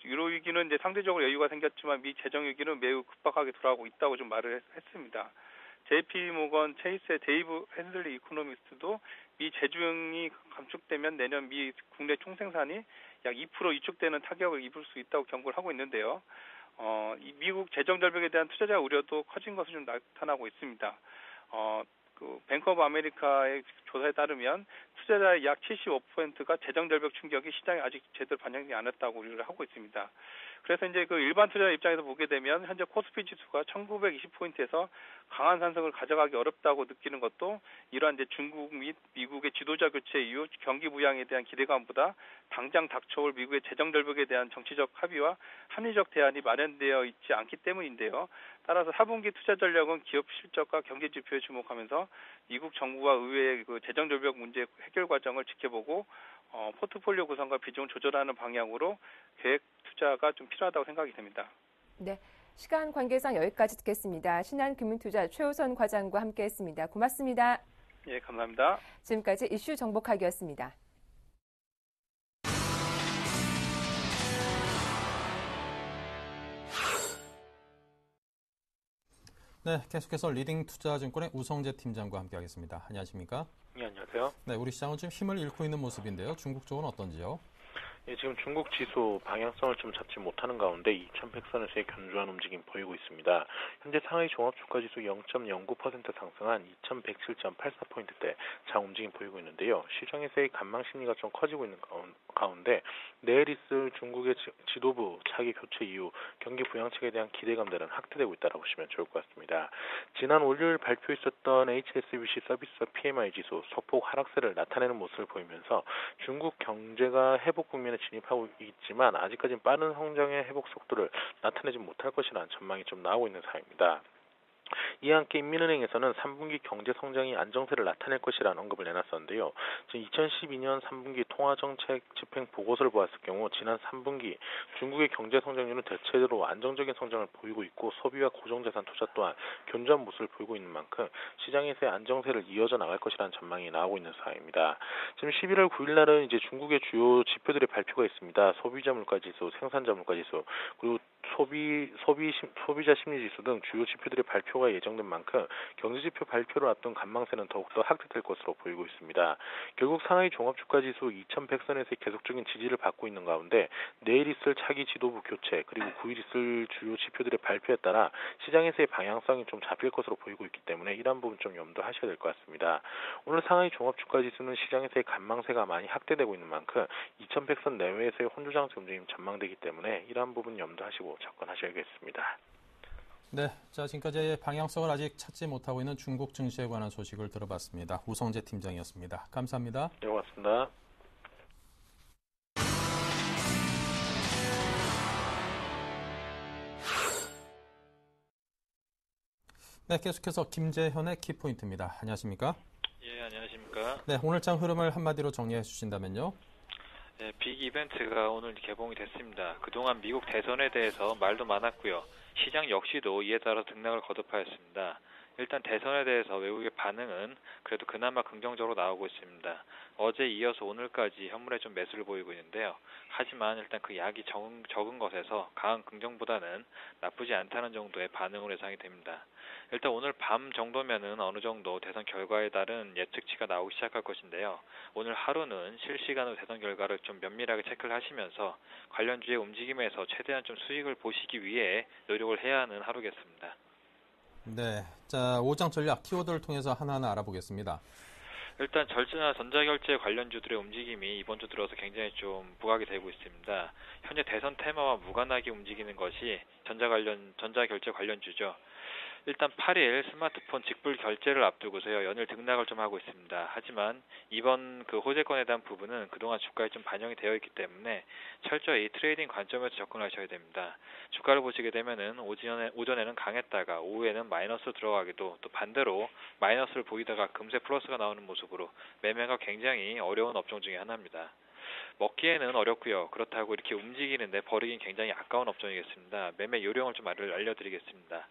유로 위기는 이제 상대적으로 여유가 생겼지만 미 재정 위기는 매우 급박하게 돌아가고 있다고 좀 말을 했습니다. JP 모건 체이스의 데이브 핸슬리 이코노미스트도 미 재정이 감축되면 내년 미 국내 총생산이 약 2% 위축되는 타격을 입을 수 있다고 경고를 하고 있는데요. 이 미국 재정 절벽에 대한 투자자 우려도 커진 것으로 좀 나타나고 있습니다. 뱅크 오브 아메리카의 조사에 따르면 투자자의 약 75%가 재정 절벽 충격이 시장에 아직 제대로 반영되지 않았다고 우려를 하고 있습니다. 그래서 이제 그 일반 투자자 입장에서 보게 되면 현재 코스피 지수가 1920포인트에서 강한 상승을 가져가기 어렵다고 느끼는 것도 이러한 이제 중국 및 미국의 지도자 교체 이후 경기 부양에 대한 기대감보다 당장 닥쳐올 미국의 재정 절벽에 대한 정치적 합의와 합리적 대안이 마련되어 있지 않기 때문인데요. 따라서 4분기 투자 전략은 기업 실적과 경제 지표에 주목하면서 미국 정부와 의회의 그 재정 절벽 문제 해결 과정을 지켜보고 포트폴리오 구성과 비중을 조절하는 방향으로 계획 투자가 좀 필요하다고 생각이 됩니다. 네, 시간 관계상 여기까지 듣겠습니다. 신한금융투자 최우선 과장과 함께했습니다. 고맙습니다. 예, 감사합니다. 지금까지 이슈 정복하기였습니다. 네, 계속해서 리딩투자증권의 우성재 팀장과 함께하겠습니다. 안녕하십니까? 네, 안녕하세요. 네, 우리 시장은 지금 힘을 잃고 있는 모습인데요. 중국 쪽은 어떤지요? 예, 지금 중국 지수 방향성을 좀 잡지 못하는 가운데 2100선에서의 견조한 움직임 보이고 있습니다. 현재 상하이 종합주가지수 0.09% 상승한 2107.84포인트대 장 움직임 보이고 있는데요. 시장에서의 관망 심리가 좀 커지고 있는 가운데 내일 있을 중국의 지도부 차기 교체 이후 경기 부양책에 대한 기대감들은 확대되고 있다고 보시면 좋을 것 같습니다. 지난 월요일 발표했었던 HSBC 서비스 PMI 지수 소폭 하락세를 나타내는 모습을 보이면서 중국 경제가 회복 국면에 진입하고 있지만 아직까지는 빠른 성장의 회복 속도를 나타내지 못할 것이라는 전망이 좀 나오고 있는 상황입니다. 이와 함께 인민은행에서는 3분기 경제 성장이 안정세를 나타낼 것이라는 언급을 내놨었는데요. 2012년 3분기 통화정책 집행 보고서를 보았을 경우 지난 3분기 중국의 경제 성장률은 대체로 안정적인 성장을 보이고 있고 소비와 고정자산 투자 또한 견조한 모습을 보이고 있는 만큼 시장에서의 안정세를 이어져 나갈 것이라는 전망이 나오고 있는 상황입니다. 지금 11월 9일 날은 이제 중국의 주요 지표들의 발표가 있습니다. 소비자 물가지수, 생산자 물가지수, 그리고 소비자 심리지수 등 주요 지표들의 발표가 예정된 만큼 경제지표 발표를 앞둔 관망세는 더욱더 확대될 것으로 보이고 있습니다. 결국 상하이 종합주가지수 2100선에서의 계속적인 지지를 받고 있는 가운데 내일 있을 차기 지도부 교체 그리고 9일 있을 주요 지표들의 발표에 따라 시장에서의 방향성이 좀 잡힐 것으로 보이고 있기 때문에 이러한 부분 좀 염두하셔야 될 것 같습니다. 오늘 상하이 종합주가지수는 시장에서의 관망세가 많이 확대되고 있는 만큼 2100선 내외에서의 혼조장세 움직임 전망되기 때문에 이러한 부분 염두하시고 접근하셔야겠습니다. 네, 자 지금까지 방향성을 아직 찾지 못하고 있는 중국 증시에 관한 소식을 들어봤습니다. 우성재 팀장이었습니다. 감사합니다. 네, 고맙습니다. 네, 계속해서 김재현의 키포인트입니다. 안녕하십니까? 예, 안녕하십니까? 네, 오늘장 흐름을 한마디로 정리해 주신다면요. 네, 빅 이벤트가 오늘 개봉이 됐습니다. 그동안 미국 대선에 대해서 말도 많았고요. 시장 역시도 이에 따라 등락을 거듭하였습니다. 일단 대선에 대해서 외국의 반응은 그래도 그나마 긍정적으로 나오고 있습니다. 어제 이어서 오늘까지 현물에 좀 매수를 보이고 있는데요. 하지만 일단 그 약이 적은 것에서 강한 긍정보다는 나쁘지 않다는 정도의 반응으로 예상이 됩니다. 일단 오늘 밤 정도면은 어느 정도 대선 결과에 따른 예측치가 나오기 시작할 것인데요. 오늘 하루는 실시간으로 대선 결과를 좀 면밀하게 체크를 하시면서 관련주의 움직임에서 최대한 좀 수익을 보시기 위해 노력을 해야 하는 하루겠습니다. 네, 자 5장 전략 키워드를 통해서 하나하나 알아보겠습니다. 일단 전자결제 관련주들의 움직임이 이번 주 들어서 굉장히 좀 부각이 되고 있습니다. 현재 대선 테마와 무관하게 움직이는 것이 전자결제 관련주죠. 일단 8일 스마트폰 직불 결제를 앞두고서요 연일 등락을 좀 하고 있습니다. 하지만 이번 그 호재권에 대한 부분은 그동안 주가에 좀 반영이 되어 있기 때문에 철저히 트레이딩 관점에서 접근하셔야 됩니다. 주가를 보시게 되면은 오전에는 강했다가 오후에는 마이너스 들어가기도 또 반대로 마이너스를 보이다가 금세 플러스가 나오는 모습으로 매매가 굉장히 어려운 업종 중에 하나입니다. 먹기에는 어렵고요. 그렇다고 이렇게 움직이는데 버리긴 굉장히 아까운 업종이겠습니다. 매매 요령을 좀 알려드리겠습니다.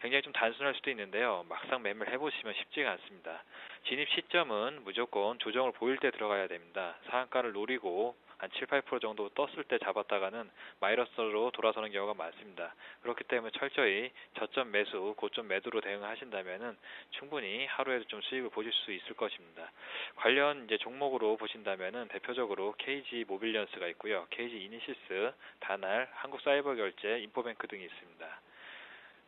굉장히 좀 단순할 수도 있는데요. 막상 매매를 해보시면 쉽지가 않습니다. 진입 시점은 무조건 조정을 보일 때 들어가야 됩니다. 상한가를 노리고 한 7, 8% 정도 떴을 때 잡았다가는 마이너스로 돌아서는 경우가 많습니다. 그렇기 때문에 철저히 저점 매수, 고점 매도로 대응하신다면은 충분히 하루에도 좀 수익을 보실 수 있을 것입니다. 관련 이제 종목으로 보신다면은 대표적으로 KG 모빌리언스가 있고요. KG 이니시스, 다날, 한국사이버결제, 인포뱅크 등이 있습니다.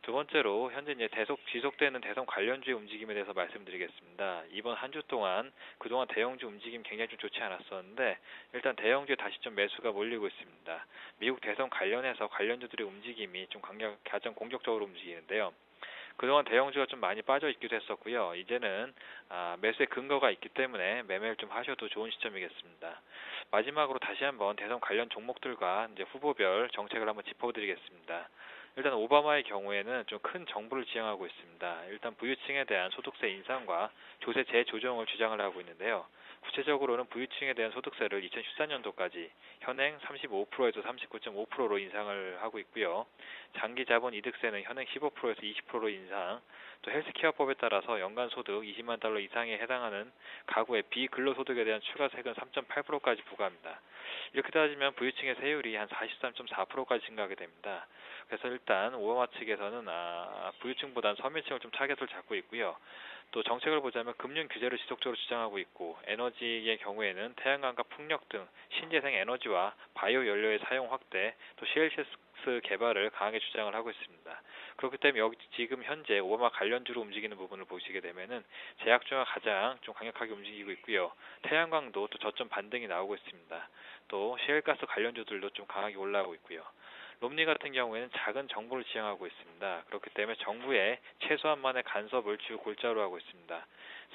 두 번째로 현재 이제 지속되는 대선 관련주의 움직임에 대해서 말씀드리겠습니다. 이번 한 주 동안 그동안 대형주 움직임 굉장히 좀 좋지 않았었는데 일단 대형주에 다시 좀 매수가 몰리고 있습니다. 미국 대선 관련해서 관련주들의 움직임이 좀 가장 공격적으로 움직이는데요. 그동안 대형주가 좀 많이 빠져 있기도 했었고요. 이제는 매수의 근거가 있기 때문에 매매를 좀 하셔도 좋은 시점이겠습니다. 마지막으로 다시 한번 대선 관련 종목들과 이제 후보별 정책을 한번 짚어드리겠습니다. 일단 오바마의 경우에는 좀 큰 정부를 지향하고 있습니다. 일단 부유층에 대한 소득세 인상과 조세 재조정을 주장을 하고 있는데요. 구체적으로는 부유층에 대한 소득세를 2014년도까지 현행 35%에서 39.5%로 인상을 하고 있고요. 장기자본 이득세는 현행 15%에서 20%로 인상, 또 헬스케어법에 따라서 연간 소득 20만 달러 이상에 해당하는 가구의 비근로소득에 대한 추가세금 3.8%까지 부과합니다. 이렇게 따지면 부유층의 세율이 한 43.4%까지 증가하게 됩니다. 그래서 일단 오바마 측에서는 부유층보다는 서민층을 좀 타겟으로 잡고 있고요. 또 정책을 보자면 금융 규제를 지속적으로 주장하고 있고 에너지의 경우에는 태양광과 풍력 등 신재생 에너지와 바이오 연료의 사용 확대, 또 셰일가스 개발을 강하게 주장을 하고 있습니다. 그렇기 때문에 여기 지금 현재 오바마 관련주로 움직이는 부분을 보시게 되면은 제약 중에 가장 좀 강력하게 움직이고 있고요. 태양광도 또 저점 반등이 나오고 있습니다. 또 셰일가스 관련주들도 좀 강하게 올라오고 있고요. 롬니 같은 경우에는 작은 정부를 지향하고 있습니다. 그렇기 때문에 정부의 최소한만의 간섭을 주 골자로 하고 있습니다.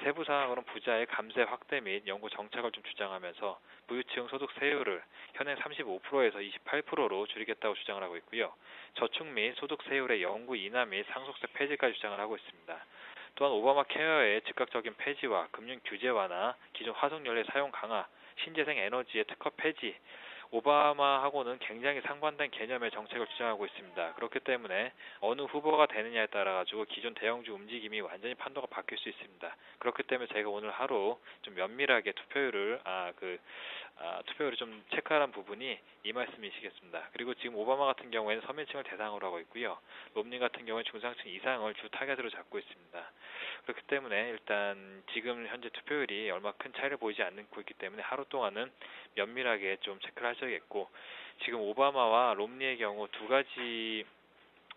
세부 사항으로는 부자의 감세 확대 및 연구 정착을 좀 주장하면서 부유층 소득 세율을 현행 35%에서 28%로 줄이겠다고 주장을 하고 있고요. 저축 및 소득 세율의 영구 인하 및 상속세 폐지까지 주장을 하고 있습니다. 또한 오바마 케어의 즉각적인 폐지와 금융 규제 완화, 기존 화석연료 사용 강화, 신재생 에너지의 특허 폐지, 오바마하고는 굉장히 상반된 개념의 정책을 주장하고 있습니다. 그렇기 때문에 어느 후보가 되느냐에 따라 가지고 기존 대형주 움직임이 완전히 판도가 바뀔 수 있습니다. 그렇기 때문에 제가 오늘 하루 좀 면밀하게 투표율을 좀 체크하는 부분이 이 말씀이시겠습니다. 그리고 지금 오바마 같은 경우에는 서민층을 대상으로 하고 있고요. 롬니 같은 경우에는 중상층 이상을 주 타겟으로 잡고 있습니다. 그렇기 때문에 일단 지금 현재 투표율이 얼마 큰 차이를 보이지 않고 있기 때문에 하루 동안은 면밀하게 좀 체크를 하셔야겠고, 지금 오바마와 롬니의 경우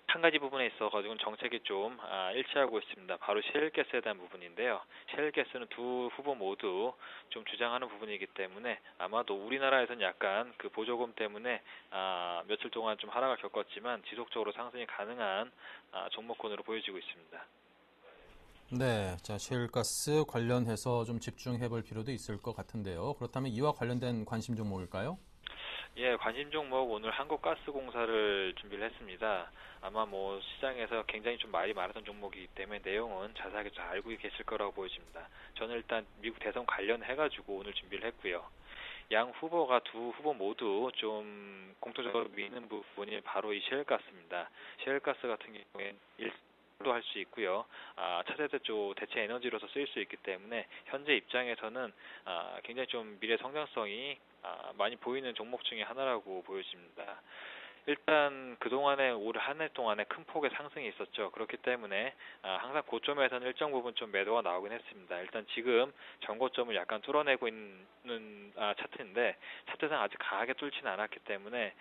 한 가지 부분에 있어가지고 정책이 좀 일치하고 있습니다. 바로 셰일가스에 대한 부분인데요. 셰일가스는 두 후보 모두 좀 주장하는 부분이기 때문에 아마도 우리나라에서는 약간 그 보조금 때문에 며칠 동안 좀 하락을 겪었지만 지속적으로 상승이 가능한 종목군으로 보여지고 있습니다. 네, 자, 셰일가스 관련해서 좀 집중해볼 필요도 있을 것 같은데요. 그렇다면 이와 관련된 관심 종목일까요? 예, 관심 종목 오늘 한국가스공사를 준비를 했습니다. 아마 시장에서 굉장히 좀 말이 많았던 종목이기 때문에 내용은 자세하게 잘 알고 계실 거라고 보여집니다. 저는 일단 미국 대선 관련해가지고 오늘 준비를 했고요. 양 후보가 두 후보 모두 좀 공통적으로 미는 부분이 바로 이 셰일가스입니다. 셰일가스 같은 경우에는 할 수 있고요. 차세대 쪽 대체 에너지로서 쓰일 수 있기 때문에 현재 입장에서는 굉장히 좀 미래 성장성이 많이 보이는 종목 중에 하나라고 보여집니다. 일단 그동안에 올 한 해 동안에 큰 폭의 상승이 있었죠. 그렇기 때문에 항상 고점에서는 일정 부분 좀 매도가 나오긴 했습니다. 일단 지금 전고점을 약간 뚫어내고 있는 차트인데 차트상 아직 강하게 뚫지는 않았기 때문에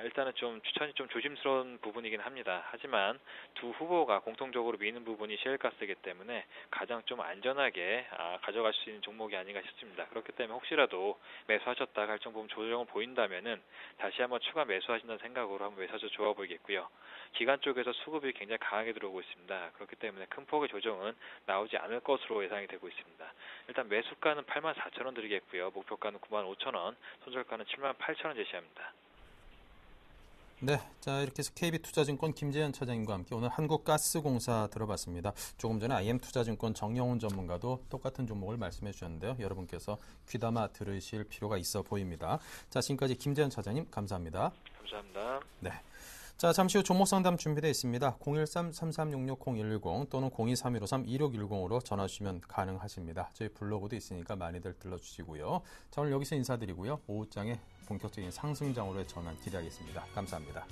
일단은 좀 추천이 좀 조심스러운 부분이긴 합니다. 하지만 두 후보가 공통적으로 미는 부분이 셰일가스이기 때문에 가장 좀 안전하게 가져갈 수 있는 종목이 아닌가 싶습니다. 그렇기 때문에 혹시라도 매수하셨다가 일정 부분 조정을 보인다면은 다시 한번 추가 매수하신다는 생각으로 한번 매수하셔도 좋아 보이겠고요. 기관 쪽에서 수급이 굉장히 강하게 들어오고 있습니다. 그렇기 때문에 큰 폭의 조정은 나오지 않을 것으로 예상이 되고 있습니다. 일단 매수가는 84,000원 드리겠고요. 목표가는 95,000원, 손절가는 78,000원 제시합니다. 네, 자, 이렇게 해서 KB투자증권 김재현 차장님과 함께 오늘 한국가스공사 들어봤습니다. 조금 전에 IM투자증권 정영훈 전문가도 똑같은 종목을 말씀해 주셨는데요. 여러분께서 귀담아 들으실 필요가 있어 보입니다. 자, 지금까지 김재현 차장님 감사합니다. 감사합니다. 네. 자, 잠시 후 종목 상담 준비되어 있습니다. 013-3366-0110 또는 023153-2610으로 전화 주시면 가능하십니다. 저희 블로그도 있으니까 많이들 들러주시고요. 자, 오늘 여기서 인사드리고요. 오후장에 본격적인 상승장으로의 전환 기대하겠습니다. 감사합니다.